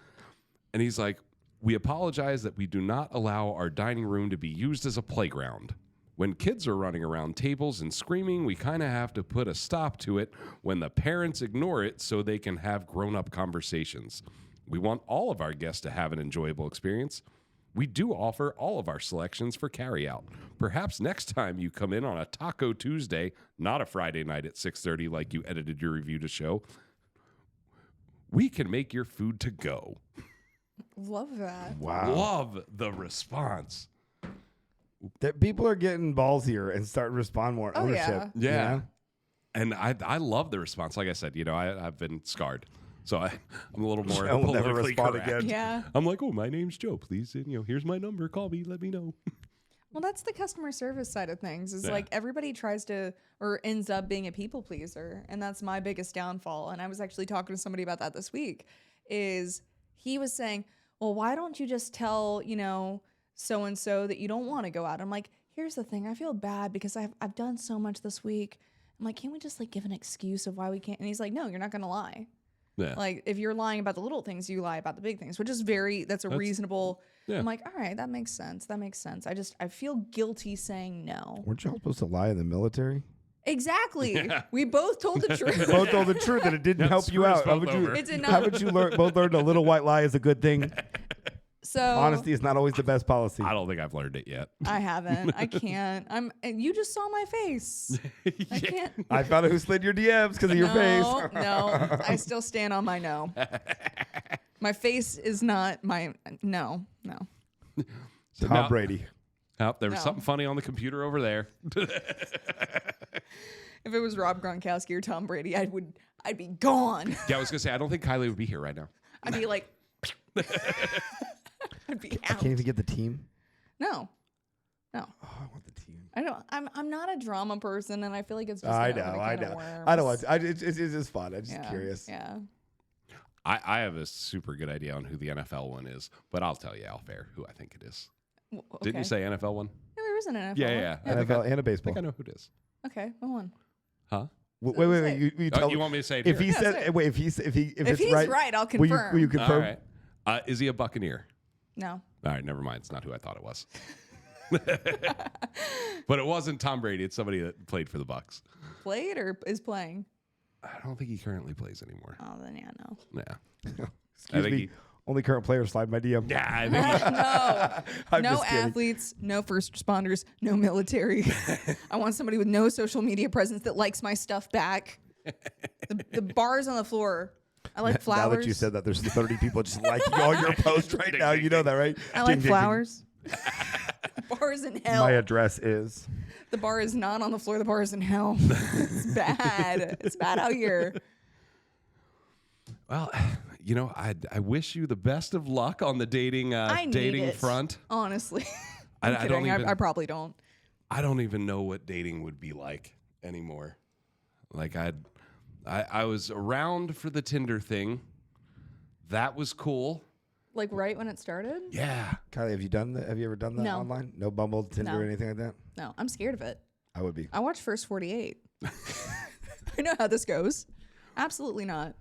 and he's like, we apologize that we do not allow our dining room to be used as a playground. When kids are running around tables and screaming, we kind of have to put a stop to it when the parents ignore it so they can have grown-up conversations. We want all of our guests to have an enjoyable experience. We do offer all of our selections for carryout. Perhaps next time you come in on a Taco Tuesday, not a Friday night at 6:30 like you edited your review to show, we can make your food to go. Love that. Wow. Love the response. That people are getting ballsier and starting to respond more. Oh, Ownership. yeah. Yeah. You know? And I love the response. Like I said, I've been scarred. So I'm a little more I will never politically respond correct. again. Yeah. I'm like, oh, my name's Joe. Please, here's my number. Call me. Let me know. Well, that's the customer service side of things. Is Yeah. like everybody tries to or ends up being a people pleaser, and that's my biggest downfall. And I was actually talking to somebody about that this week. Is he was saying, well, why don't you just tell so and so that you don't want to go out? I'm like, here's the thing. I feel bad because I've done so much this week. I'm like, can't we just give an excuse of why we can't? And he's like, no, you're not going to lie. Yeah. Like if you're lying about the little things, you lie about the big things, which is that's reasonable. Yeah. I'm like, all right, that makes sense. I feel guilty saying no. Weren't y'all supposed to lie in the military? Exactly. Yeah. We both told the truth. Both told the truth and it didn't Yep, help you screws out. both over. It did not. Haven't you both learned a little white lie is a good thing? So Honesty is not always the best policy. I don't think I've learned it yet. I haven't. I can't. And you just saw my face. I can't. I found out who slid your DMs because of your face. No. I still stand on my no. My face is not my no. So Tom now- Brady. Oh, there was No. something funny on the computer over there. If it was Rob Gronkowski or Tom Brady, I'd be gone. Yeah, I was gonna say I don't think Kylie would be here right now. I'd be like I'd be I out. can't even get the team. No. Oh, I want the team. I don't. I'm not a drama person, and I feel like it's just. I gonna know. open a I can of know. worms. I don't want to. It's just fun. I'm just Yeah, curious. Yeah. I have a super good idea on who the NFL one is, but I'll tell you off air who I think it is. Didn't you say NFL one? No, there is an NFL. Yeah. one. I think NFL and a I baseball. think I know who it is. Okay, what one? Huh? Wait. You Oh, tell you want me to say it if here? he Yeah, said say it. wait if If he's right, right, I'll will confirm. you All confirm? right. Is he a Buccaneer? No. All right, never mind. It's not who I thought it was. But it wasn't Tom Brady. It's somebody that played for the Bucs. Played or is playing? I don't think he currently plays anymore. Oh, then yeah, no. Yeah. Excuse think me. Only current player slide my DM. Yeah, I think he, No. I'm No just kidding. athletes, no first responders, no military. I want somebody with no social media presence that likes my stuff back. The bars on the floor. I like flowers. Now that you said that, there's 30 people just liking all your posts right now. You know that, right? I Ding, like ding, ding. flowers. The bar is in hell. My address is. The bar is not on the floor. The bar is in hell. It's bad. It's bad out here. well, I wish you the best of luck on the dating I need dating it, front. honestly. I I'm don't kidding. even- I probably don't. I don't even know what dating would be like anymore. Like I was around for the Tinder thing. That was cool. Like right when it started? Yeah. Kylie, have you ever done that No. online? No Bumble, Tinder, No. or anything like that? No, I'm scared of it. I would be. I watched First 48. I know how this goes. Absolutely not.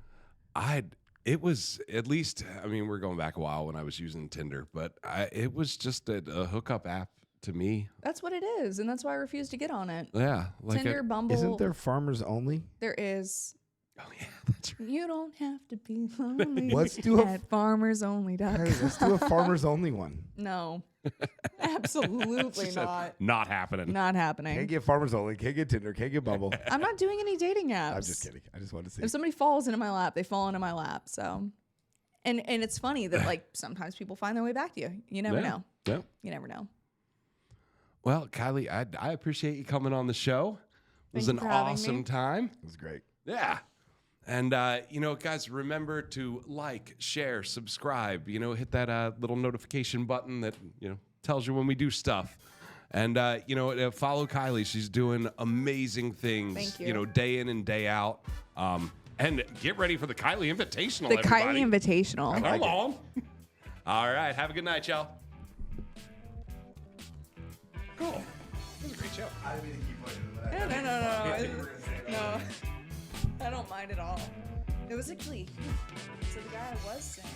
It was at least, I mean, we're going back a while when I was using Tinder, but it was just a hookup app to me. That's what it is, and that's why I refuse to get on it. Yeah. Like Tinder, Bumble. Isn't there farmers only? There is. oh yeah, that's right. You don't have to be lonely. Let's do a- at farmersonly.com. Hey, let's do a farmers only one. No, absolutely She said, not. not happening. Not Can't happening. get farmers only. Can't get Tinder. Can't get Bumble. I'm not doing any dating apps. I'm just kidding. I just wanted to see. If somebody falls into my lap, they fall into my lap. So, and it's funny that like sometimes people find their way back to you. You never Yeah. know. Yeah. You never know. Well, Kylie, I appreciate you coming on the show. It was Thank an you for having awesome me. time. It was great. Yeah. And, guys, remember to like, share, subscribe, hit that little notification button that, tells you when we do stuff. And, follow Kylie. She's doing amazing things, Thank you. Day in and day out. And get ready for the Kylie Invitational, The everybody. Kylie Invitational. Come on. All right. Have a good night, y'all. Cool. That was a great show. I didn't mean to keep playing it, but No. No. I don't mind at all. It was actually so the guy I was saying,